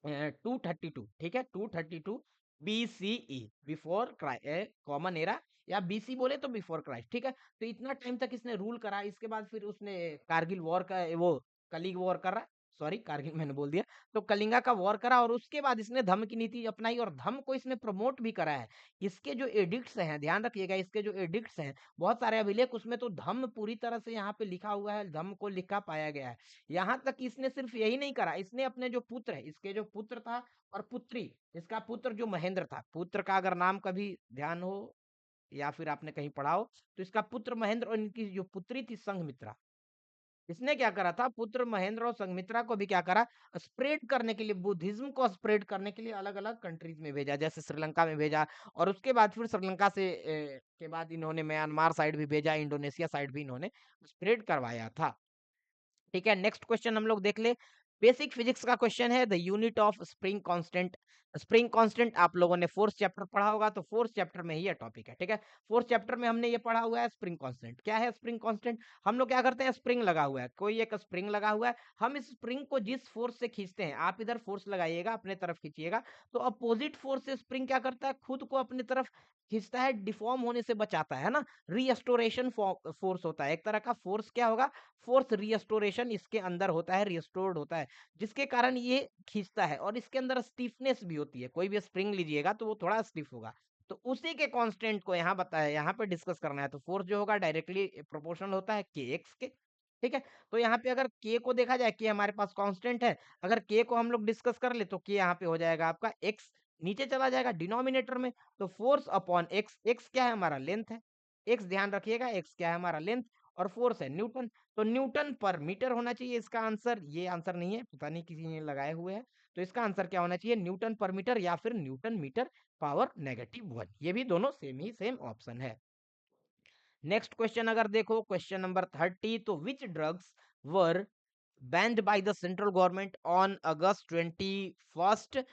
232, ठीक है, 232 BCE, बिफोर कॉमन एरा, या बीसी बोले तो बिफोर क्राइस्ट, ठीक है। तो इतना टाइम तक इसने रूल करा, इसके बाद फिर उसने कारगिल वॉर का वो कलिंग वॉर करा, सॉरी कारगिल मैंने बोल दिया, तो कलिंगा का वॉर करा, और उसके बाद इसने धम्म की नीति अपनाई और धम्म को इसने प्रमोट भी करा है। इसके जो एडिक्ट्स हैं, ध्यान रखिएगा, इसके जो एडिक्ट्स हैं बहुत सारे अभिलेख, उसमें तो धम्म पूरी तरह से यहाँ पे लिखा हुआ है, धम्म को लिखा पाया गया है। यहाँ तक कि इसने सिर्फ यही नहीं करा, इसने अपने जो पुत्र है, इसके जो पुत्र था और पुत्री, इसका पुत्र जो महेंद्र था, पुत्र का अगर नाम कभी ध्यान हो या फिर आपने कहीं पढ़ा हो, तो इसका पुत्र महेंद्र और इनकी जो पुत्री थी संघमित्रा, इसने क्या करा था, पुत्र महेंद्र और संघमित्रा को भी क्या करा, स्प्रेड करने के लिए, बुद्धिज्म को स्प्रेड करने के लिए अलग अलग कंट्रीज में भेजा, जैसे श्रीलंका में भेजा, और उसके बाद फिर श्रीलंका से के बाद इन्होंने म्यांमार साइड भी भेजा, इंडोनेशिया साइड भी इन्होंने स्प्रेड करवाया था, ठीक है। नेक्स्ट क्वेश्चन हम लोग देख ले, बेसिक फिजिक्स का क्वेश्चन है, the unit of spring constant. Spring constant आप लोगों ने फोर्थ चैप्टर पढ़ा होगा, तो फोर्थ चैप्टर में ही ये टॉपिक है, ठीक है। फोर्थ चैप्टर में हमने ये पढ़ा हुआ है स्प्रिंग कांस्टेंट। क्या है स्प्रिंग कांस्टेंट, हम लोग क्या करते हैं, स्प्रिंग लगा हुआ है, कोई एक स्प्रिंग लगा हुआ है, हम इस स्प्रिंग को जिस फोर्स से खींचते हैं, आप इधर फोर्स लगाइएगा, अपने तरफ खींचिएगा, तो अपोजिट फोर्स से स्प्रिंग क्या करता है, खुद को अपनी तरफ खींचता है, डिफॉर्म होने से बचाता है ना, रीस्टोरेशन फोर्स होता है एक तरह का फोर्स, क्या होगा, फोर्स रिस्टोरेशन इसके अंदर होता है, रिस्टोर्ड होता है, जिसके कारण ये खींचता है, और इसके अंदर स्टिफनेस भी होती है, कोई भी स्प्रिंग लीजिएगा तो वो थोड़ा स्टिफ होगा, तो उसी के कांस्टेंट को यहाँ बताया, यहाँ पे डिस्कस करना है, तो फोर्स जो होगा डायरेक्टली प्रोपोर्शनल होता है के एक्स के, ठीक है। तो यहाँ पे अगर के को देखा जाए, के हमारे पास कांस्टेंट है, अगर के को हम लोग डिस्कस कर ले तो के यहाँ पे हो जाएगा आपका एक्स, नीचे चला जाएगा डिनोमिनेटर में, तो फोर्स अपॉन एक्स, एक्स क्या है हमारा लेंथ है, एक्स ध्यान रखिएगा, एक्स क्या है हमारा लेंथ, और फोर्स है न्यूटन, तो न्यूटन पर मीटर होना चाहिए इसका आंसर, ये आंसर नहीं है, पता नहीं किसी ने लगाए हुए हैं, तो इसका आंसर क्या होना चाहिए, न्यूटन पर मीटर या फिर न्यूटन मीटर पावर -1, ये भी दोनों सेम ही सेम ऑप्शन है। नेक्स्ट क्वेश्चन अगर देखो क्वेश्चन नंबर 30, तो which drugs were banned by the central government on August 21st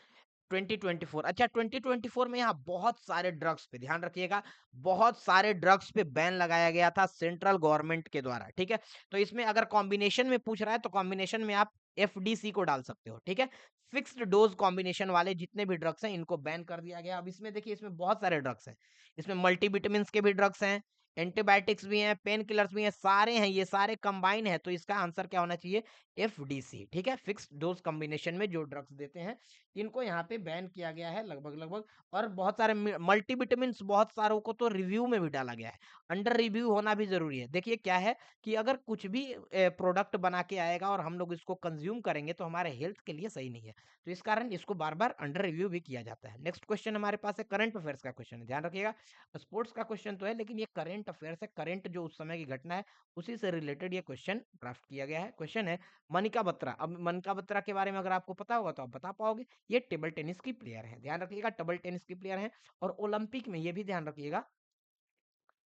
2024। अच्छा 2024 में यहाँ बहुत सारे ड्रग्स पे ध्यान रखिएगा, बहुत सारे ड्रग्स पे बैन लगाया गया था सेंट्रल गवर्नमेंट के द्वारा, ठीक है। तो इसमें अगर कॉम्बिनेशन में पूछ रहा है तो कॉम्बिनेशन में आप एफडीसी को डाल सकते हो, ठीक है। फिक्स्ड डोज कॉम्बिनेशन वाले जितने भी ड्रग्स हैं इनको बैन कर दिया गया। अब इसमें देखिए, इसमें बहुत सारे ड्रग्स हैं, इसमें मल्टीविटामिन के भी ड्रग्स हैं, एंटीबायोटिक्स भी हैं, पेन किलर्स भी हैं, सारे हैं, ये सारे कंबाइन है, तो इसका आंसर क्या होना चाहिए, एफडीसी, ठीक है। फिक्स्ड डोज कॉम्बिनेशन में जो ड्रग्स देते हैं इनको यहाँ पे बैन किया गया है लगभग लगभग। और बहुत सारे मल्टीविटामिन, बहुत सारों को तो रिव्यू में भी डाला गया है, अंडर रिव्यू होना भी जरूरी है। देखिए क्या है कि अगर कुछ भी प्रोडक्ट बना के आएगा और हम लोग इसको कंज्यूम करेंगे तो हमारे हेल्थ के लिए सही नहीं है, तो इस कारण इसको बार बार अंडर रिव्यू भी किया जाता है। नेक्स्ट क्वेश्चन हमारे पास है करंट अफेयर्स का क्वेश्चन है, ध्यान रखिएगा, स्पोर्ट्स का क्वेश्चन तो है लेकिन ये करंट अफेयर्स है, करंट जो उस समय की घटना है उसी से रिलेटेड ये क्वेश्चन ड्राफ्ट किया गया है। क्वेश्चन है मनिका बत्रा। अब मनिका बत्रा के बारे में अगर आपको पता होगा तो आप बता पाओगे, ये टेबल टेनिस की प्लेयर है, ध्यान रखिएगा, टेबल टेनिस की प्लेयर है। और ओलंपिक में ये भी ध्यान रखिएगा,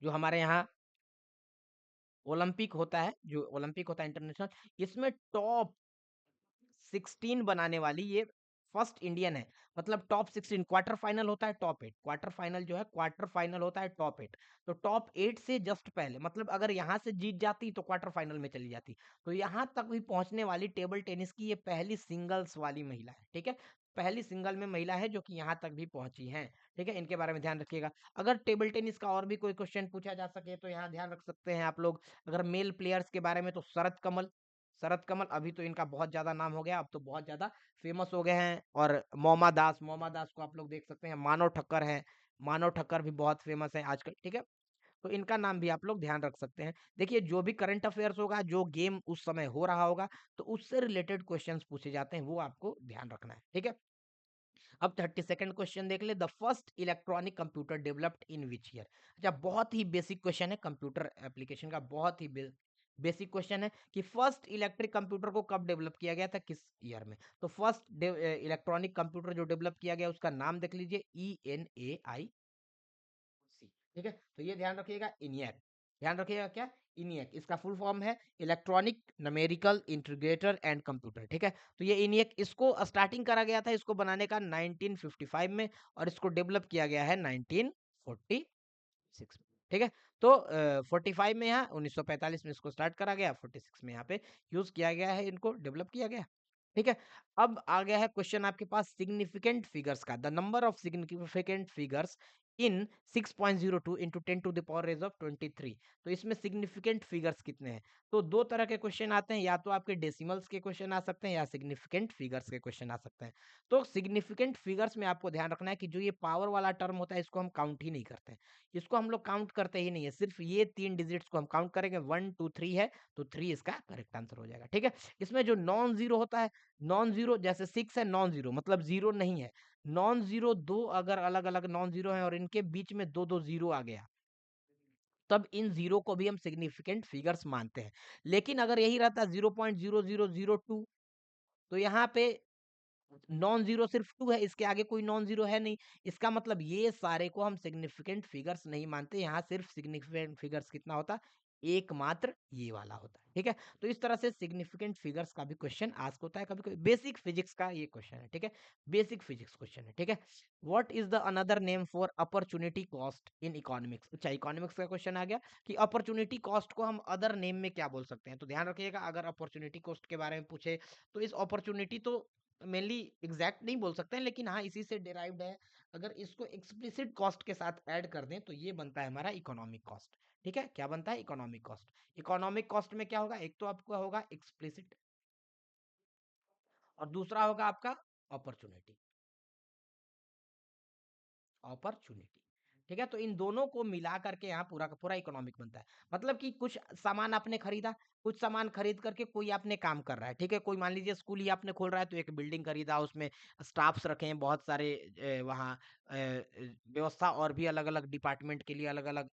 जो हमारे यहाँ ओलंपिक होता है, जो ओलंपिक होता है इंटरनेशनल, इसमें टॉप 16 बनाने वाली ये फर्स्ट इंडियन है। मतलब टॉप 16, क्वार्टर फाइनल होता है टॉप 8, क्वार्टर फाइनल जो है क्वार्टर फाइनल होता है टॉप 8, तो टॉप 8 से जस्ट पहले, मतलब अगर यहाँ से जीत जाती तो क्वार्टर फाइनल में चली जाती, तो यहाँ तक भी पहुंचने वाली टेबल टेनिस की ये पहली सिंगल्स वाली महिला है, ठीक है। पहली सिंगल में महिला है जो कि यहाँ तक भी पहुंची है, ठीक है। इनके बारे में ध्यान रखिएगा। अगर टेबल टेनिस का और भी कोई क्वेश्चन पूछा जा सके तो यहाँ ध्यान रख सकते हैं आप लोग। अगर मेल प्लेयर्स के बारे में तो शरद कमल, शरद कमल अभी तो इनका बहुत ज्यादा नाम हो गया, अब तो बहुत ज्यादा फेमस हो गए हैं। और मोमा दास, मोमा दास को आप लोग देख सकते हैं, मानव ठक्कर है, मानव ठक्कर भी बहुत फेमस है आजकल, ठीक है। तो इनका नाम भी आप लोग ध्यान रख सकते हैं। देखिए जो भी करंट अफेयर्स होगा, जो गेम उस समय हो रहा होगा, तो उससे रिलेटेड क्वेश्चंस पूछे जाते हैं, वो आपको ध्यान रखना है, ठीक है। अब 32nd क्वेश्चन देख ले, the first electronic computer developed in which year. अच्छा बहुत ही बेसिक क्वेश्चन है कंप्यूटर एप्लीकेशन का, बहुत ही बेसिक क्वेश्चन है कि फर्स्ट इलेक्ट्रिक कंप्यूटर को कब डेवलप किया गया था, किस ईयर में। तो फर्स्ट इलेक्ट्रॉनिक कंप्यूटर जो डेवलप किया गया उसका नाम देख लीजिए, ENAIC, ठीक है। तो ये ध्यान रखिएगा, इनियक, ध्यान रखिएगा क्या, इनियक, इसका फुल फॉर्म है electronic numerical integrator and computer, ठीक है। तो ये इनियक, इसको स्टार्टिंग करा गया था इसको बनाने का 1955 में, और इसको डेवलप किया गया है 1946 में, ठीक है। तो 45 में, यहाँ 1945 में इसको स्टार्ट करा गया, 46 में यहाँ पे यूज किया गया है, इनको डेवलप किया गया, ठीक है। अब आ गया है क्वेश्चन आपके पास सिग्निफिकेंट फिगर्स का, the number of significant figures in 6.02 into 10 to the power raise of 23। तो इसमें सिग्निफिकेंट फिगर्स कितने हैं, तो दो तरह के क्वेश्चन आते हैं, या तो आपके डेसिमल्स के क्वेश्चन आ सकते हैं या सिग्निफिकेंट फिगर्स के क्वेश्चन आ सकते हैं। तो सिग्निफिकेंट फिगर्स में आपको ध्यान रखना है कि जो ये पावर वाला टर्म होता है इसको हम काउंट ही नहीं करते हैं, इसको हम लोग काउंट करते ही नहीं है, सिर्फ ये 3 डिजिट्स को हम काउंट करेंगे, 1 2 3 है, तो 3 इसका करेक्ट आंसर हो जाएगा, ठीक है। इसमें जो नॉन जीरो होता है, नॉन जीरो जैसे 6 है, नॉन जीरो मतलब जीरो नहीं है, नॉन जीरो दो अगर अलग अलग नॉन जीरो है और इनके बीच में दो दो जीरो आ गया, तब इन जीरो को भी हम सिग्निफिकेंट फिगर्स मानते हैं। लेकिन अगर यही रहता 0.0002, तो यहाँ पे नॉन जीरो सिर्फ टू है, इसके आगे कोई नॉन जीरो है नहीं, इसका मतलब ये सारे को हम सिग्निफिकेंट फिगर्स नहीं मानते। यहाँ सिर्फ सिग्निफिकेंट फिगर्स कितना होता, एकमात्र ये वाला होता है, ठीक है। तो इस तरह से सिग्निफिकेंट फिगर्स का भी क्वेश्चन आस्क होता है कभी कभी, बेसिक फिजिक्स का ये क्वेश्चन है, ठीक है, बेसिक फिजिक्स क्वेश्चन है, ठीक है। What is the another name for opportunity cost in economics. अच्छा इकोनॉमिक्स का क्वेश्चन आ गया कि अपॉर्चुनिटी कॉस्ट को हम अदर नेम में क्या बोल सकते हैं, तो ध्यान रखिएगा अगर अपॉर्चुनिटी कॉस्ट के बारे में पूछे तो इस अपॉर्चुनिटी तो मेनली एग्जैक्ट नहीं बोल सकते हैं, लेकिन हाँ इसी से डिराइव्ड है। अगर इसको एक्सप्लिसिट कॉस्ट के साथ ऐड कर दें तो ये बनता है हमारा इकोनॉमिक कॉस्ट, ठीक है। क्या बनता है, इकोनॉमिक कॉस्ट। इकोनॉमिक कॉस्ट में क्या होगा, एक तो आपका होगा एक्सप्लिसिट और दूसरा होगा आपका अपॉर्चुनिटी, अपॉर्चुनिटी, ठीक है। तो इन दोनों को मिला करके यहाँ पूरा का पूरा इकोनॉमिक बनता है। मतलब कि कुछ सामान आपने खरीदा, कुछ सामान खरीद करके कोई आपने काम कर रहा है, ठीक है? कोई मान लीजिए स्कूल ही आपने खोल रहा है, तो एक बिल्डिंग खरीदा, उसमें स्टाफ्स रखे हैं बहुत सारे, वहाँ व्यवस्था और भी अलग-अलग डिपार्टमेंट के लिए अलग-अलग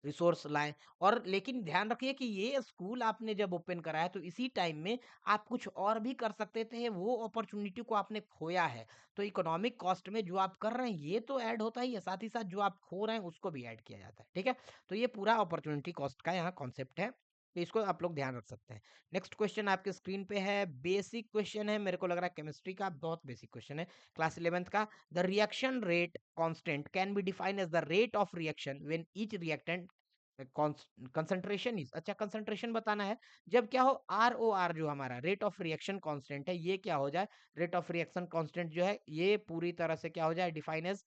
रिसोर्स लाएँ। और लेकिन ध्यान रखिए कि ये स्कूल आपने जब ओपन करा है, तो इसी टाइम में आप कुछ और भी कर सकते थे, वो अपॉर्च्युनिटी को आपने खोया है। तो इकोनॉमिक कॉस्ट में जो आप कर रहे हैं, ये तो ऐड होता ही है, साथ ही साथ जो आप खो रहे हैं, उसको भी ऐड किया जाता है, ठीक है? तो ये पूरा अपॉर्च्युनिटी कॉस्ट का यहाँ कॉन्सेप्ट है, तो इसको आप लोग ध्यान रख सकते हैं। नेक्स्ट क्वेश्चन आपके स्क्रीन पे है, बेसिक क्वेश्चन है, मेरे को लग रहा है केमिस्ट्री का, बहुत बेसिक क्वेश्चन है, क्लास 11th का। The reaction rate constant can be defined as the rate of reaction when each reactant concentration is, अच्छा कंसंट्रेशन बताना है, जब क्या हो, आर ओ आर जो हमारा रेट ऑफ रिएक्शन कांस्टेंट है, ये क्या हो जाए, रेट ऑफ रिएक्शन कांस्टेंट जो है, ये पूरी तरह से क्या हो जाए, define as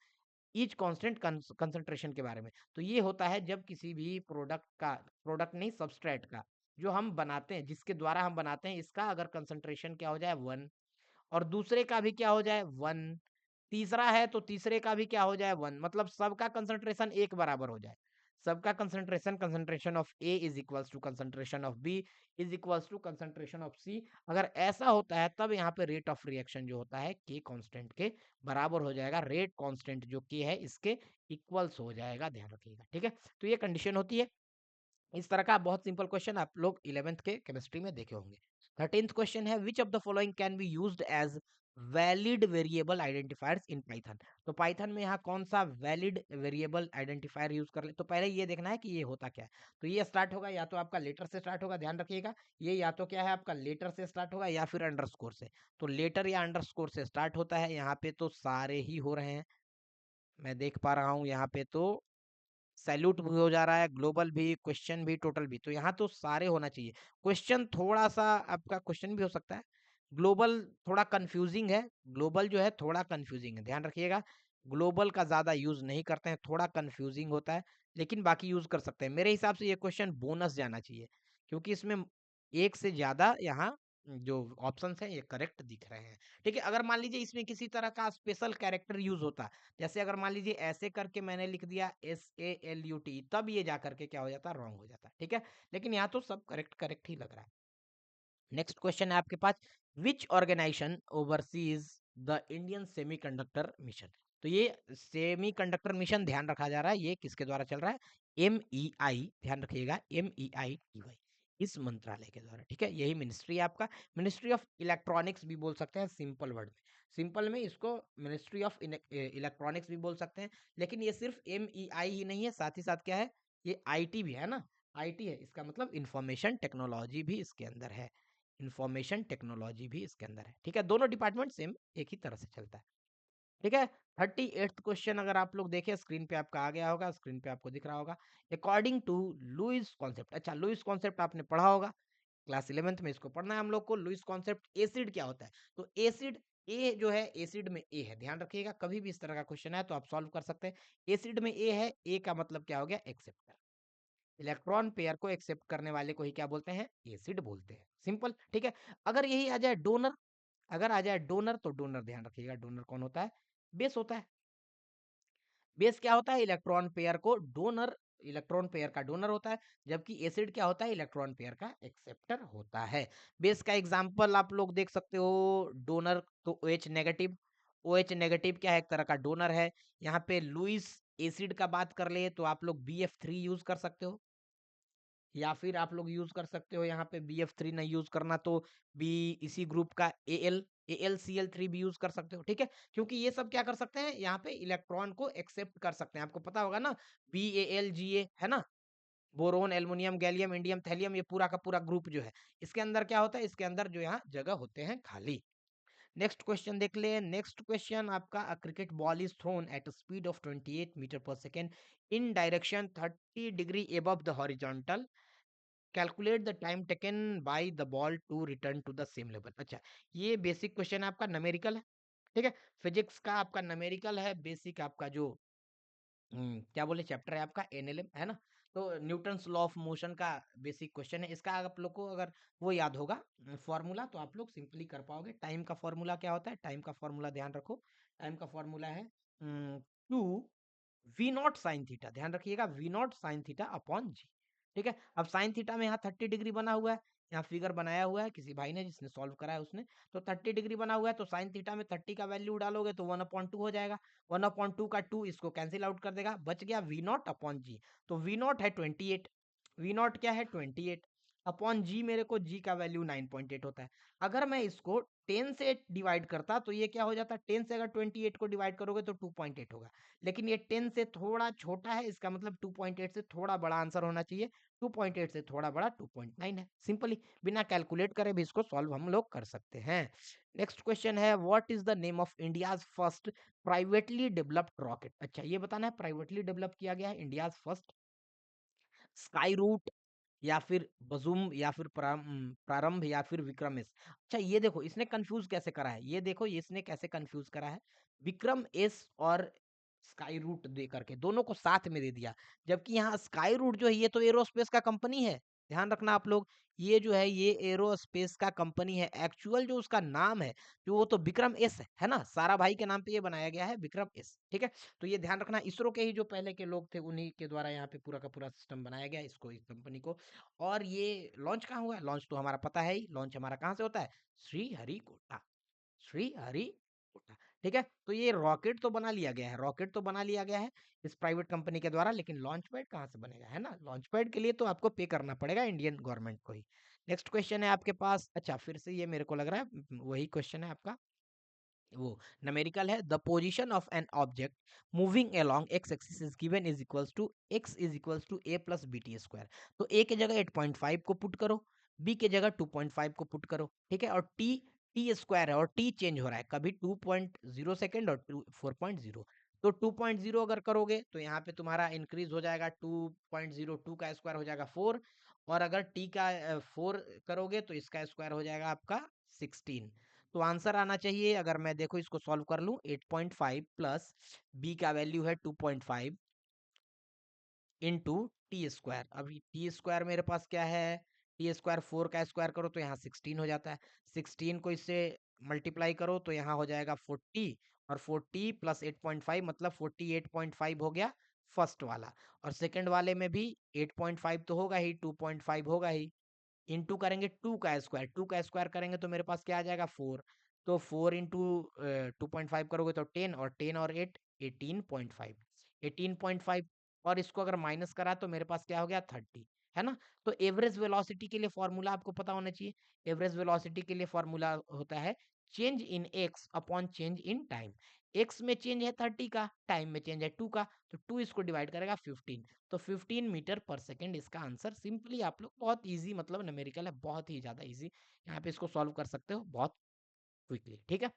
each constant concentration के बारे में। तो ये होता है जब किसी भी प्रोडक्ट का, प्रोडक्ट नहीं सबस्ट्रेट का, जो हम बनाते हैं, जिसके द्वारा हम बनाते हैं, इसका अगर कंसंट्रेशन क्या हो जाए 1, और दूसरे का भी क्या हो जाए 1, तीसरा है तो तीसरे का भी क्या हो जाए 1, मतलब सबका कंसंट्रेशन एक बराबर हो जाए। सबका concentration, concentration of A is equals to concentration of B is equals to concentration of C. अगर ऐसा होता है तब यहाँ पे रेट ऑफ रिएक्शन जो होता है के कांस्टेंट के बराबर हो जाएगा, रेट कांस्टेंट जो के है इसके इक्वल्स हो जाएगा, ध्यान रखिएगा, ठीक है? तो ये कंडीशन होती है। इस तरह का बहुत सिंपल क्वेश्चन आप लोग 11th के केमिस्ट्री में देखे होंगे। 13th क्वेश्चन है, which of the following can be used as valid variable identifiers in Python. तो पाइथन में यहाँ कौन सा वैलिड वेरिएबल आइडेंटिफायर यूज कर ले, तो पहले ये देखना है कि ये होता क्या है। तो ये स्टार्ट होगा या तो आपका लेटर से स्टार्ट होगा, ध्यान रखिएगा, ये या तो क्या है आपका लेटर से स्टार्ट होगा या फिर अंडरस्कोर से। तो लेटर या अंडरस्कोर से स्टार्ट होता है, यहाँ पे तो सारे ही हो रहे हैं, मैं देख पा रहा हूँ यहाँ पे तो सैल्यूट भी हो जा रहा है, ग्लोबल भी, क्वेश्चन भी, टोटल भी, तो यहाँ तो सारे होना चाहिए। क्वेश्चन थोड़ा सा आपका क्वेश्चन भी हो सकता है, ग्लोबल थोड़ा कंफ्यूजिंग है, ग्लोबल जो है थोड़ा कंफ्यूजिंग है, ध्यान रखिएगा, ग्लोबल का ज्यादा यूज नहीं करते हैं, थोड़ा कंफ्यूजिंग होता है, लेकिन बाकी यूज कर सकते हैं। मेरे हिसाब से ये क्वेश्चन बोनस जाना चाहिए, क्योंकि इसमें एक से ज्यादा यहाँ जो ऑप्शंस हैं ये करेक्ट दिख रहे हैं, ठीक है? अगर मान लीजिए इसमें किसी तरह का स्पेशल कैरेक्टर यूज होता, जैसे अगर मान लीजिए ऐसे करके मैंने लिख दिया SALUT, तब ये जा करके क्या हो जाता, रॉन्ग हो जाता, ठीक है? लेकिन यहाँ तो सब करेक्ट करेक्ट ही लग रहा है। नेक्स्ट क्वेश्चन है आपके पास, which organization oversees the Indian semiconductor mission. तो ये सेमीकंडक्टर मिशन ध्यान रखा जा रहा है, ये किसके द्वारा चल रहा है, MEI, ध्यान रखिएगा, MEITY, इस मंत्रालय के द्वारा, ठीक है? यही मिनिस्ट्री है आपका, मिनिस्ट्री ऑफ इलेक्ट्रॉनिक्स भी बोल सकते हैं सिंपल वर्ड में, सिंपल में इसको मिनिस्ट्री ऑफ इलेक्ट्रॉनिक्स भी बोल सकते हैं। लेकिन ये सिर्फ MEI ही नहीं है, साथ ही साथ क्या है, ये IT भी है ना, IT है, इसका मतलब इंफॉर्मेशन टेक्नोलॉजी भी इसके अंदर है, इंफॉर्मेशन टेक्नोलॉजी भी इसके अंदर है, ठीक है? दोनों डिपार्टमेंट सेम एक ही तरह से चलता है, ठीक है? 38th क्वेश्चन अगर आप लोग देखें, स्क्रीन पे आपका आ गया होगा, स्क्रीन पे आपको दिख रहा होगा, अकॉर्डिंग टू लुईस कॉन्सेप्ट। अच्छा, लुईस कॉन्सेप्ट आपने पढ़ा होगा, क्लास 11th में इसको पढ़ना है हम लोग को। लुईस कॉन्सेप्ट, एसिड क्या होता है, तो एसिड, ए जो है एसिड में ए है, ध्यान रखिएगा, कभी भी इस तरह का क्वेश्चन है तो आप सॉल्व कर सकते हैं। एसिड में ए है, ए का मतलब क्या हो गया, एक्सेप्टर, इलेक्ट्रॉन पेयर को एक्सेप्ट करने वाले को ही क्या बोलते हैं, एसिड बोलते हैं, सिंपल, ठीक है? अगर यही आ जाए डोनर, अगर आ जाए डोनर, तो डोनर ध्यान रखिएगा, डोनर कौन होता है, बेस होता है। बेस क्या होता है, इलेक्ट्रॉन पेयर को डोनर, इलेक्ट्रॉन पेयर का डोनर होता है, जबकि एसिड क्या होता है, इलेक्ट्रॉन पेयर का एक्सेप्टर होता है। बेस का एग्जांपल आप लोग देख सकते हो, डोनर तो OH नेगेटिव, OH नेगेटिव क्या है, एक तरह का डोनर है। यहाँ पे लुईस एसिड का बात कर ले तो आप लोग BF3 यूज कर सकते हो, या फिर आप लोग यूज कर सकते हो यहाँ पे BF3 नहीं यूज करना तो बी, इसी ग्रुप का AlCl3 भी यूज कर सकते हो, ठीक है? क्योंकि ये सब क्या कर सकते हैं, यहाँ पे इलेक्ट्रॉन को एक्सेप्ट कर सकते हैं, आपको पता होगा ना, BAlGa है ना, boron, aluminium, gallium, indium, thallium, ये पूरा का पूरा ग्रुप जो है, इसके अंदर क्या होता है, इसके अंदर जो यहाँ जगह होते हैं खाली। नेक्स्ट क्वेश्चन देख ले, नेक्स्ट क्वेश्चन आपका, a cricket ball is thrown at speed of 28 metre per second in direction 30 degree above the horizontal, calculate the time taken by the ball to return to the same level. अच्छा, ये basic question है आपका, numerical है, ठीक है? Physics का आपका numerical है, बेसिक आपका जो क्या बोले चैप्टर है आपका, NLM है ना, तो न्यूटन्स लॉ ऑफ मोशन का बेसिक क्वेश्चन है। इसका आप लोग को अगर वो याद होगा फॉर्मूला, तो आप लोग सिंपली कर पाओगे। टाइम का फॉर्मूला क्या होता है, टाइम का फॉर्मूला ध्यान रखो, टाइम का फॉर्मूला है 2 V नॉट साइन थीटा, ध्यान रखिएगा, V not sine theta upon G, ठीक है। अब साइन थीटा में यहाँ 30 डिग्री बना हुआ है, यहाँ फिगर बनाया हुआ है किसी भाई ने जिसने सॉल्व करा है उसने। तो 30 डिग्री बना हुआ है, तो साइन थीटा में 30 का वैल्यू डालोगे तो 1/2 हो जाएगा। 1/2 का 2 इसको कैंसिल आउट कर देगा, बच गया वी नॉट अपॉन जी। तो वी नॉट है 28, वी नॉट क्या है 28 अपॉन जी, मेरे को जी का वैल्यू 9.8 होता है। अगर मैं इसको 10 से डिवाइड करता तो ये क्या हो जाता, 10 से अगर 28 को डिवाइड करोगे तो 2.8 होगा। लेकिन ये 10 से थोड़ा छोटा है, इसका मतलब 2.8 से थोड़ा बड़ा आंसर होना चाहिए। 2.8 से थोड़ा बड़ा 2.9 है। सिंपली बिना कैलकुलेट करे भी इसको सॉल्व हम लोग कर सकते हैं। नेक्स्ट क्वेश्चन है, what is the name of India's first privately developed rocket. अच्छा, ये बताना है प्राइवेटली डेवलप किया गया है इंडियाज फर्स्ट स्काई रूट या फिर बजूम या फिर प्रारंभ या फिर विक्रम एस। अच्छा ये देखो इसने कंफ्यूज कैसे करा है, ये देखो ये इसने कैसे कंफ्यूज करा है। विक्रम एस और स्काई रूट दे करके दोनों को साथ में दे दिया, जबकि यहाँ स्काई रूट जो है ये तो एरोस्पेस का कंपनी है। ध्यान रखना आप लोग, ये जो है ये एरोस्पेस का कंपनी है। एक्चुअल जो उसका नाम है जो वो तो विक्रम एस है ना, सारा भाई के नाम पे ये बनाया गया है विक्रम एस। ठीक है, तो ये ध्यान रखना, इसरो के ही जो पहले के लोग थे उन्हीं के द्वारा यहाँ पे पूरा का पूरा सिस्टम बनाया गया है इसको, इस कंपनी को। और ये लॉन्च कहाँ हुआ है, लॉन्च तो हमारा पता है ही, लॉन्च हमारा कहाँ से होता है, श्रीहरिकोटा, श्रीहरिकोटा। ठीक है, तो ये रॉकेट तो बना लिया गया है, रॉकेट तो बना लिया गया है इस प्राइवेट कंपनी के द्वारा, लेकिन लॉन्च पैड कहाँ से बनेगा, है ना। लॉन्च पैड के लिए तो आपको पे करना पड़ेगा इंडियन गवर्नमेंट को ही। नेक्स्ट क्वेश्चन है आपके पास, अच्छा फिर से ये मेरे को लग रहा है वही क्वेश्चन है आपका, वो न्यूमेरिकल है। The position of an object moving along x axis is given is equals to x is equals to a plus b t square. तो ए के जगह 8.5 को पुट करो, बी के जगह 2.5 को पुट करो, ठीक है। और टी टी स्क्वायर है और टी चेंज हो रहा है, कभी 2.0 सेकेंड और 4.0। तो 2.0 अगर करोगे तो यहाँ पे तुम्हारा इंक्रीज हो जाएगा, 2.02 का स्क्वायर हो जाएगा 4, और अगर टी का 4 करोगे तो इसका स्क्वायर हो जाएगा आपका 16। तो आंसर आना चाहिए, अगर मैं देखो इसको सॉल्व कर लूं, 8.5 प्लस बी का वैल्यू है 2.5 इंटू टी स्क्वायर। अभी टी स्क्वायर मेरे पास क्या है, टी स्क्वायर 4 का स्क्वायर करो तो यहाँ 16 हो जाता है, 16 को इससे मल्टीप्लाई करो तो यहाँ हो जाएगा 40, और 40 प्लस 8.5 मतलब 48.5 हो गया फर्स्ट वाला। और सेकंड वाले में भी 8.5 तो होगा ही, 2.5 होगा ही, इंटू करेंगे 2 का स्क्वायर, 2 का स्क्वायर करेंगे तो मेरे पास क्या आ जाएगा 4। तो 4 इंटू 2.5 करोगे तो 10, और 10 और 8 18.5, 18.5। और इसको अगर माइनस करा तो मेरे पास क्या हो गया 30, है ना। तो एवरेज वेलोसिटी के लिए फॉर्मूला आपको पता होना चाहिए। एवरेज वेलोसिटी के लिए फॉर्मूला होता है change in x upon change in time. X में चेंज है 30 का, टाइम में चेंज है 2 का, तो 2 इसको डिवाइड करेगा 15, तो 15 मीटर पर सेकंड इसका आंसर। सिंपली आप लोग बहुत इजी, मतलब न्यूमेरिकल है, बहुत ही ज्यादा इजी, यहाँ पे इसको सॉल्व कर सकते हो बहुत क्विकली। ठीक है,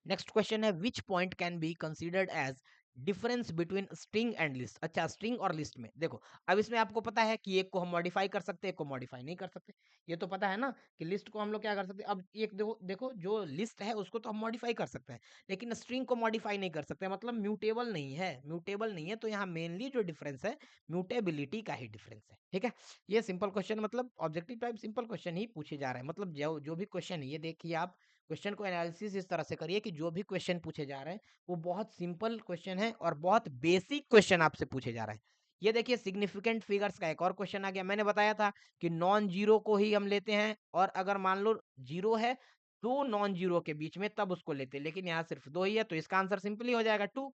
नेक्स्ट क्वेश्चन है, which point can be considered age difference between string and list. अच्छा स्ट्रिंग और लिस्ट में देखो, अब इसमें आपको पता है कि एक को हम मॉडिफाई कर सकते हैं, एक को मॉडिफाई नहीं कर सकते। ये तो पता है ना कि लिस्ट को हम लोग क्या कर सकते हैं। अब एक देखो देखो जो लिस्ट है उसको तो हम मॉडिफाई कर सकते हैं, लेकिन स्ट्रिंग को मॉडिफाई नहीं कर सकते, मतलब म्यूटेबल नहीं है, म्यूटेबल नहीं है। तो यहाँ मेनली जो डिफरेंस है म्यूटेबिलिटी का ही डिफरेंस है। ठीक है, ये सिंपल क्वेश्चन, मतलब ऑब्जेक्टिव टाइप सिंपल क्वेश्चन ही पूछे जा रहे हैं। मतलब जो जो भी क्वेश्चन है, ये देखिए आप क्वेश्चन को एनालिसिस इस तरह से करिए कि जो भी क्वेश्चन पूछे जा रहे हैं वो बहुत सिंपल क्वेश्चन है और बहुत बेसिक क्वेश्चन आपसे पूछे जा रहे हैं। ये देखिए सिग्निफिकेंट फिगर्स का एक और क्वेश्चन आ गया। मैंने बताया था कि नॉन जीरो को ही हम लेते हैं, और अगर मान लो जीरो है दो नॉन जीरो के बीच में तब उसको लेते हैं, लेकिन यहाँ सिर्फ दो ही है, तो इसका आंसर सिंपली हो जाएगा 2।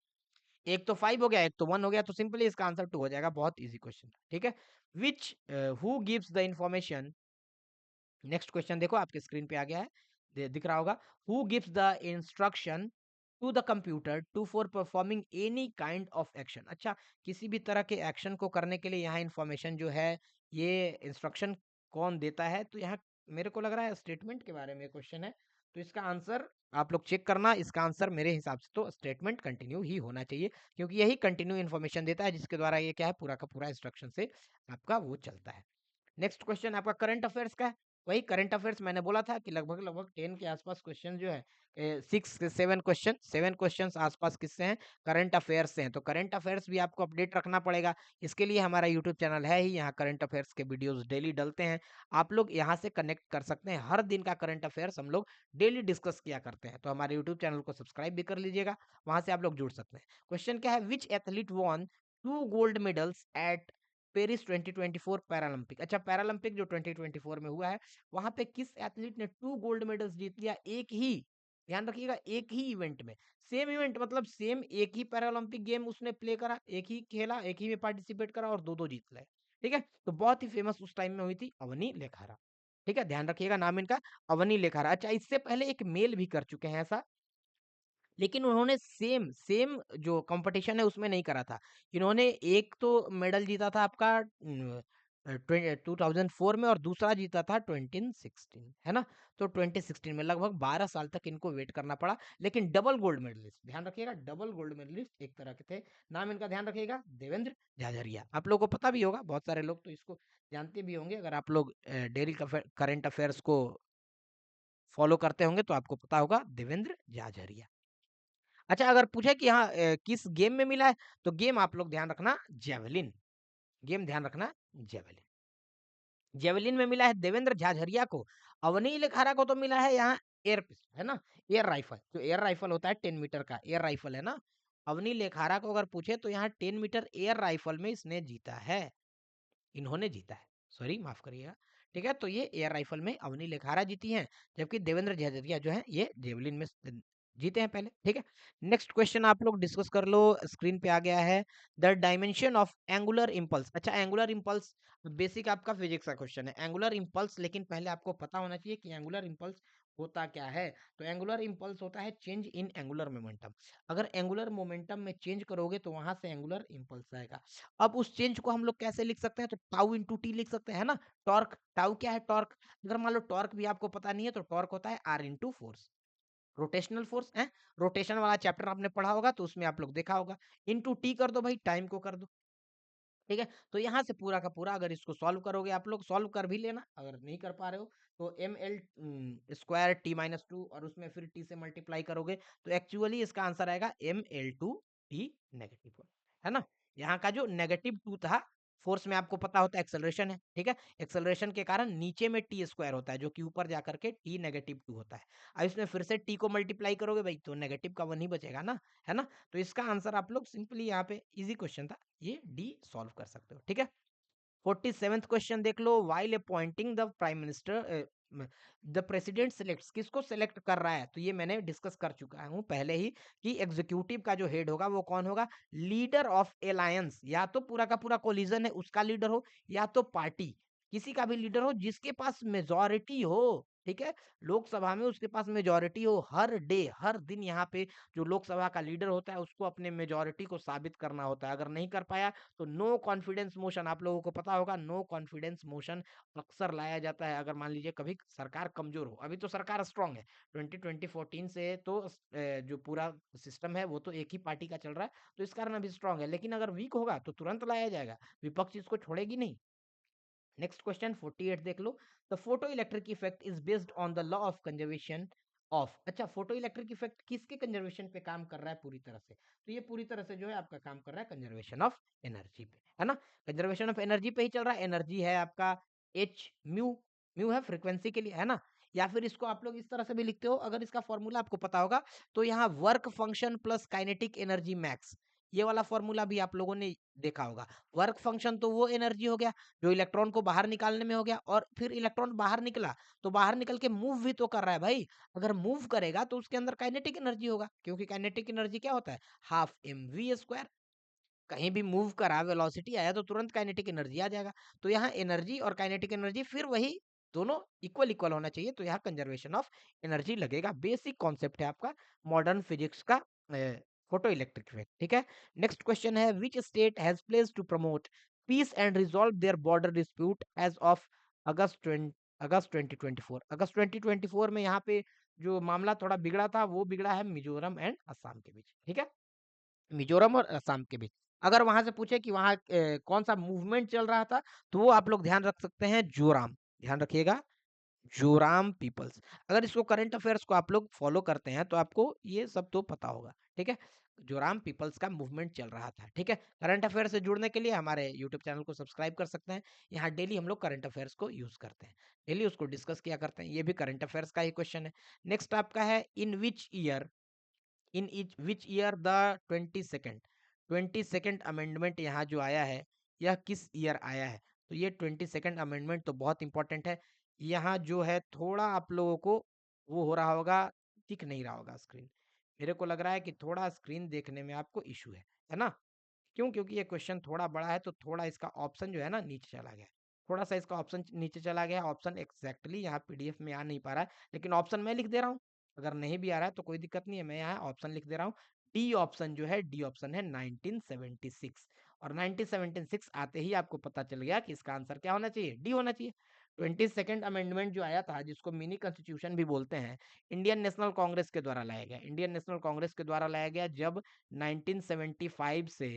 एक तो 5 हो गया, एक तो 1 हो गया, तो सिंपली इसका आंसर 2 हो जाएगा। बहुत इजी क्वेश्चन, ठीक है। Which who gives the information, next question देखो आपके स्क्रीन पे आ गया है, दिख रहा होगा। Who gives the instruction to the computer to for performing any kind of action. अच्छा, किसी भी तरह के एक्शन को करने के लिए यहाँ इंफॉर्मेशन जो है, ये इंस्ट्रक्शन कौन देता है। तो यहाँ मेरे को लग रहा है स्टेटमेंट के बारे में क्वेश्चन है, तो इसका आंसर आप लोग चेक करना। इसका आंसर मेरे हिसाब से तो स्टेटमेंट कंटिन्यू ही होना चाहिए, क्योंकि यही कंटिन्यू इन्फॉर्मेशन देता है जिसके द्वारा ये क्या है, पूरा का पूरा इंस्ट्रक्शन से आपका वो चलता है। नेक्स्ट क्वेश्चन आपका करंट अफेयर्स का है। वही करंट अफेयर्स मैंने बोला था कि लगभग लगभग 10 के आसपास क्वेश्चन जो है, 7 क्वेश्चन आसपास किससे हैं, करंट अफेयर्स से हैं। तो करंट अफेयर्स भी आपको अपडेट रखना पड़ेगा। इसके लिए हमारा यूट्यूब चैनल है ही, यहाँ करंट अफेयर्स के वीडियोस डेली डलते हैं। आप लोग यहाँ से कनेक्ट कर सकते हैं, हर दिन का करंट अफेयर्स हम लोग डेली डिस्कस किया करते हैं। तो हमारे यूट्यूब चैनल को सब्सक्राइब भी कर लीजिएगा, वहां से आप लोग जुड़ सकते हैं। क्वेश्चन क्या है, which athlete won 2 gold medals at Paris 2024 Paralympic. अच्छा, पैरालंपिक जो 2024 में हुआ है, वहां पे किस एथलीट ने 2 गोल्ड मेडल्स जीत लिया एक ही, ध्यान रखिएगा, एक ही इवेंट में। सेम इवेंट मतलब सेम एक ही पैरालंपिक गेम उसने प्ले करा, एक ही खेला, एक ही में पार्टिसिपेट करा और 2-2 जीत लाए। ठीक है, तो बहुत ही फेमस उस टाइम में हुई थी अवनी लेखारा। ठीक है, ध्यान रखिएगा नाम इनका अवनी लेखारा। अच्छा, इससे पहले एक मेल भी कर चुके हैं ऐसा, लेकिन उन्होंने सेम सेम जो कंपटीशन है उसमें नहीं करा था। इन्होंने एक तो मेडल जीता था आपका 2004 में, और दूसरा जीता था 2016, है ना। तो 2016 में लगभग 12 साल तक इनको वेट करना पड़ा, लेकिन डबल गोल्ड मेडलिस्ट, ध्यान रखिएगा, डबल गोल्ड मेडलिस्ट एक तरह के थे। नाम इनका ध्यान रखिएगा, देवेंद्र झाझरिया। आप लोगों को पता भी होगा, बहुत सारे लोग तो इसको जानते भी होंगे, अगर आप लोग डेली करंट अफेयर्स को फॉलो करते होंगे तो आपको पता होगा देवेंद्र झाझरिया। अच्छा, अगर पूछे कि हाँ किस गेम में मिला है, तो गेम आप लोग ध्यान रखना जेवलिन, गेम ध्यान रखना जेवलिन। जेवलिन में मिला है देवेंद्र झाझरिया को। अवनी लेखारा को तो मिला है यहाँ एयर पिस्टल, है ना, एयर राइफल। जो एयर राइफल होता है 10 मीटर का एयर राइफल, है ना। अवनी लेखारा को अगर पूछे तो यहाँ 10 मीटर एयर राइफल में इसने जीता है, इन्होंने जीता है, सॉरी माफ करिएगा। ठीक है, तो ये एयर राइफल में अवनी लेखारा जीती हैं, जबकि देवेंद्र झाझरिया जो है ये जेवलिन में जीते हैं पहले। ठीक है, नेक्स्ट क्वेश्चन आप लोग डिस्कस कर लो, स्क्रीन पे आ गया है। The dimension of angular impulse. अच्छा, एंगुलर इम्पल्स बेसिक आपका फिजिक्स का क्वेश्चन है, एंगुलर इम्पल्स, लेकिन पहले आपको पता होना चाहिए कि एंगुलर इम्पल्स होता क्या है। तो एंगुलर इम्पल्स होता है चेंज इन एंगुलर मोमेंटम। अगर एंगुलर मोमेंटम में चेंज करोगे तो वहां से एंगुलर इम्पल्स आएगा। अब उस चेंज को हम लोग कैसे लिख सकते हैं, तो टाउ इंटू टी लिख सकते हैं, है ना। टॉर्क, टाउ क्या है, टॉर्क। अगर मान लो टॉर्क भी आपको पता नहीं है तो टॉर्क होता है r into force, rotational force है। रोटेशन वाला चैप्टर आपने पढ़ा होगा तो उसमें आप लोग देखा होगा। इंटू टी कर दो भाई, टाइम को कर दो। ठीक है, तो यहाँ से पूरा का पूरा अगर इसको सॉल्व करोगे, आप लोग सॉल्व कर भी लेना, अगर नहीं कर पा रहे हो तो m l square t minus two, और उसमें फिर टी से मल्टीप्लाई करोगे तो एक्चुअली इसका आंसर आएगा m l two t negative, है ना। यहाँ का जो नेगेटिव टू था, फोर्स में आपको पता होता है एक्सेलरेशन है। ठीक है, एक्सेलरेशन के कारण नीचे में टी स्क्वायर होता है, जो कि ऊपर जाकर के टी नेगेटिव टू होता है। अब इसमें फिर से टी को मल्टीप्लाई करोगे भाई तो नेगेटिव का वन ही बचेगा ना, है ना। तो इसका आंसर आप लोग सिंपली यहाँ पे, इजी क्वेश्चन था ये, डी सॉल्व कर सकते हो। ठीक है, 47th क्वेश्चन देख लो। While appointing the prime minister, the president selects, किसको सिलेक्ट कर रहा है, तो ये मैंने डिस्कस कर चुका हूं पहले ही कि एग्जीक्यूटिव का जो हेड होगा वो कौन होगा, लीडर ऑफ एलायंस, या तो पूरा का पूरा कोलिजन है उसका लीडर हो, या तो पार्टी किसी का भी लीडर हो जिसके पास मेजोरिटी हो। ठीक है, लोकसभा में उसके पास मेजोरिटी हो। हर डे हर दिन यहाँ पे जो लोकसभा का लीडर होता है उसको अपने मेजोरिटी को साबित करना होता है। अगर नहीं कर पाया तो नो कॉन्फिडेंस मोशन, आप लोगों को पता होगा नो कॉन्फिडेंस मोशन अक्सर लाया जाता है अगर मान लीजिए कभी सरकार कमजोर हो। अभी तो सरकार स्ट्रांग है, 2014 से तो जो पूरा सिस्टम है वो तो एक ही पार्टी का चल रहा है, तो इस कारण अभी स्ट्रांग है, लेकिन अगर वीक होगा तो तुरंत लाया जाएगा, विपक्ष इसको छोड़ेगी नहीं। नेक्स्ट क्वेश्चन 48 देख लो। The photo electric effect is based on the law of conservation of. अच्छा, फोटो इलेक्ट्रिक इफेक्ट किसके कंजर्वेशन पे काम कर रहा है पूरी तरह से, तो ये पूरी तरह से जो है आपका काम कर रहा है कंजर्वेशन ऑफ एनर्जी पे, है ना। कंजर्वेशन ऑफ एनर्जी पे ही चल रहा है। एनर्जी है आपका एच म्यू, म्यू है फ्रीक्वेंसी के लिए, है ना। या फिर इसको आप लोग इस तरह से भी लिखते हो, अगर इसका फॉर्मूला आपको पता होगा तो यहाँ work function plus kinetic energy max, ये वाला फॉर्मूला भी आप लोगों ने देखा होगा। वर्क फंक्शन तो वो एनर्जी हो गया जो इलेक्ट्रॉन को बाहर निकालने में हो गया, और फिर इलेक्ट्रॉन बाहर निकला तो बाहर निकल के मूव भी तो कर रहा है भाई। अगर मूव करेगा तो उसके अंदर काइनेटिक एनर्जी होगा, क्योंकि काइनेटिक एनर्जी क्या होता है, हाफ एम वी स्क्वायर। कहीं भी मूव करा, वेलोसिटी आया तो तुरंत काइनेटिक एनर्जी आ जाएगा। तो यहाँ एनर्जी और काइनेटिक एनर्जी फिर वही दोनों इक्वल इक्वल होना चाहिए, तो यहाँ कंजर्वेशन ऑफ एनर्जी लगेगा। बेसिक कॉन्सेप्ट है आपका मॉडर्न फिजिक्स का, फोटो इलेक्ट्रिक इफेक्ट। ठीक है, नेक्स्ट क्वेश्चन है which state has place to promote peace and resolve their border dispute as of August 2024। अगस्त 2024 में यहाँ पे जो मामला थोड़ा बिगड़ा था वो बिगड़ा है मिजोरम एंड असम के बीच। ठीक है, मिजोरम और असम के बीच। अगर वहां से पूछे कि वहां कौन सा मूवमेंट चल रहा था, तो वो आप लोग ध्यान रख सकते हैं, जोराम, ध्यान रखिएगा, जोराम पीपल्स। अगर इसको करंट अफेयर्स को आप लोग फॉलो करते हैं तो आपको ये सब तो पता होगा। ठीक है, जोराम पीपल्स का मूवमेंट चल रहा था। ठीक है, करंट अफेयर से जुड़ने के लिए हमारे यूट्यूब चैनल को सब्सक्राइब कर सकते हैं। यहाँ डेली हम लोग करंट अफेयर्स को यूज करते हैं, डेली उसको डिस्कस किया करते हैं। ये भी करंट अफेयर्स का ही क्वेश्चन है। नेक्स्ट आपका है in which year the 22nd amendment यहाँ जो आया है, यह किस ईयर आया है? तो ये 22nd अमेंडमेंट तो बहुत इंपॉर्टेंट है। यहाँ जो है थोड़ा आप लोगों को वो हो रहा होगा, दिख नहीं रहा होगा स्क्रीन। मेरे को लग रहा है कि थोड़ा स्क्रीन देखने में आपको इश्यू है ना? क्यों? क्योंकि ये क्वेश्चन थोड़ा बड़ा है तो थोड़ा इसका ऑप्शन जो है ना नीचे चला गया है। थोड़ा-सा इसका ऑप्शन नीचे चला गया है, ऑप्शन एग्ज़ैक्टली यहाँ पीडीएफ में आ नहीं पा रहा है, लेकिन ऑप्शन मैं लिख दे रहा हूँ। अगर नहीं भी आ रहा है तो कोई दिक्कत नहीं है, मैं यहाँ ऑप्शन लिख दे रहा हूँ। डी ऑप्शन जो है, डी ऑप्शन है 1976 और 1976 आते ही आपको पता चल गया कि इसका आंसर क्या होना चाहिए? डी होना चाहिए। 22nd अमेंडमेंट जो आया था जिसको मिनी कॉन्स्टिट्यूशन भी बोलते हैं, इंडियन नेशनल कांग्रेस के द्वारा लाया गया। इंडियन नेशनल कांग्रेस के द्वारा लाया गया जब 1975 से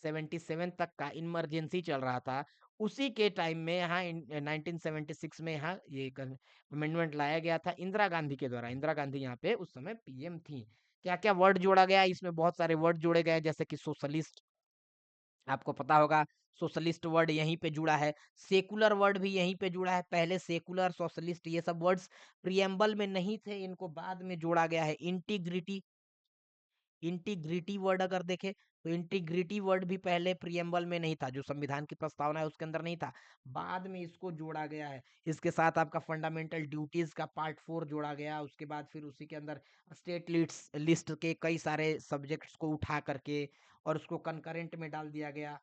77 तक का इमरजेंसी चल रहा था, उसी के टाइम में यहाँ 1976 में यहाँ ये अमेंडमेंट लाया गया था इंदिरा गांधी के द्वारा। इंदिरा गांधी यहाँ पे उस समय पीएम थी। क्या-क्या वर्ड जोड़ा गया? इसमें बहुत सारे वर्ड जोड़े गए जैसे कि सोशलिस्ट, आपको पता होगा सोशलिस्ट वर्ड यहीं पे जुड़ा है, सेकुलर वर्ड भी यहीं पे जुड़ा है। पहले सेकुलर, सोशलिस्ट ये सब वर्ड्स प्रिएम्बल में नहीं थे, इनको बाद में जोड़ा गया है। इंटीग्रिटी, इंटीग्रिटी वर्ड अगर देखें तो इंटीग्रिटी वर्ड भी पहले प्रिएम्बल में नहीं था, जो संविधान की प्रस्तावना है उसके अंदर नहीं था, बाद में इसको जोड़ा गया है। इसके साथ आपका फंडामेंटल ड्यूटीज का पार्ट 4 जोड़ा गया, उसके बाद फिर उसी के अंदर स्टेट लिस्ट लिस्ट के कई सारे सब्जेक्ट्स को उठा करके और उसको कंकरेंट में डाल दिया गया।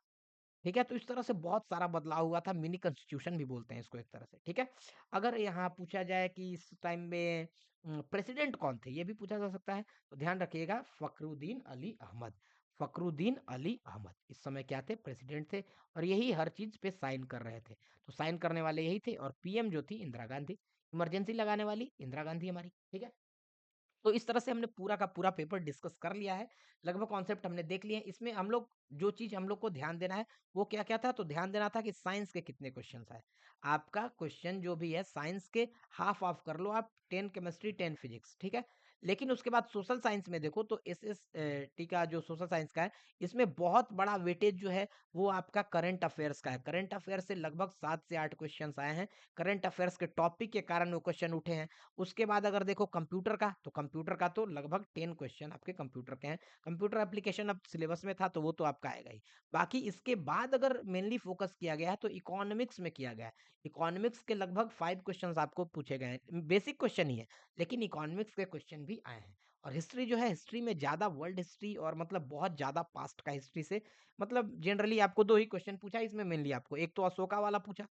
ठीक है? तो इस तरह से बहुत सारा बदलाव हुआ था, मिनी कॉन्स्टिट्यूशन भी बोलते हैं इसको एक तरह से, ठीक है? अगर यहाँ पूछा जाए कि इस टाइम में प्रेसिडेंट कौन थे? ये भी पूछा जा सकता है, तो ध्यान रखिएगा फ़खरुद्दीन अली अहमद। फ़खरुद्दीन अली अहमद इस समय क्या थे? प्रेसिडेंट थे और यही हर चीज़ पे साइन कर रहे थे। तो साइन करने वाले यही थे और पीएम जो थी इंदिरा गांधी, इमरजेंसी लगाने वाली इंदिरा गांधी हमारी, ठीक है? तो इस तरह से हमने पूरा का पूरा पेपर डिस्कस कर लिया है। लगभग कॉन्सेप्ट हमने देख लिए हैं। इसमें हम लोग जो चीज़ हम लोग को ध्यान देना है, वो क्या-क्या था? तो ध्यान देना था कि साइंस के कितने क्वेश्चन्स आए। आपका क्वेश्चन जो भी है साइंस के हाफ ऑफ कर लो आप, 10 केमिस्ट्री, 10 फिजिक्स, ठीक है? लेकिन उसके बाद सोशल साइंस में देखो तो टी का जो सोशल साइंस का है, इसमें बहुत बड़ा वेटेज जो है, वो आपका करंट अफेयर्स का है। करंट अफेयर्स से लगभग 7 से 8 क्वेश्चन्स आए हैं। करंट अफेयर्स के टॉपिक के कारण वो क्वेश्चन उठे हैं। उसके बाद अगर देखो कंप्यूटर का, तो कंप्यूटर का तो लगभग 10 क्वेश्चन आपके कंप्यूटर के हैं। कंप्यूटर एप्लीकेशन अब सिलेबस में था तो वो तो आपका आएगा ही। बाकी इसके बाद अगर मेनली फोकस किया गया है तो इकोनॉमिक्स में किया गया है। इकोनॉमिक्स के लगभग 5 क्वेश्चंस आपको पूछे गए हैं। बेसिक क्वेश्चन ही है, लेकिन इकोनॉमिक्स के क्वेश्चन भी आए हैं। और हिस्ट्री जो है, हिस्ट्री में ज़्यादा वर्ल्ड हिस्ट्री और मतलब बहुत ज़्यादा पास्ट का हिस्ट्री से मतलब जनरली आपको 2 ही क्वेश्चन पूछा है इसमें मेनली आपको। एक तो अशोका वाला पूछा,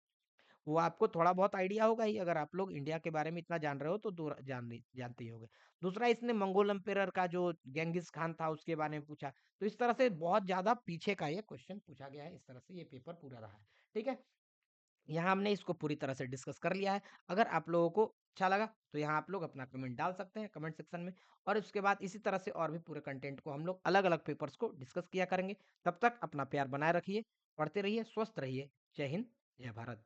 वो आपको थोड़ा बहुत आइडिया होगा ही, अगर आप लोग इंडिया के बारे में इतना जान रहे हो तो जानते ही होंगे। दूसरा इसने मंगोल एम्पायर का जो गेंगिस खान था उसके बारे में पूछा। तो इस तरह से बहुत ज्यादा पीछे का ये क्वेश्चन पूछा गया है, इस तरह से ये पेपर पूरा रहा है। ठीक है, यहाँ हमने इसको पूरी तरह से डिस्कस कर लिया है। अगर आप लोगों को अच्छा लगा तो यहाँ आप लोग अपना कमेंट डाल सकते हैं कमेंट सेक्शन में, और उसके बाद इसी तरह से और भी पूरे कंटेंट को हम लोग अलग अलग पेपर्स को डिस्कस किया करेंगे। तब तक अपना प्यार बनाए रखिए, पढ़ते रहिए, स्वस्थ रहिए। जय हिंद, जय भारत।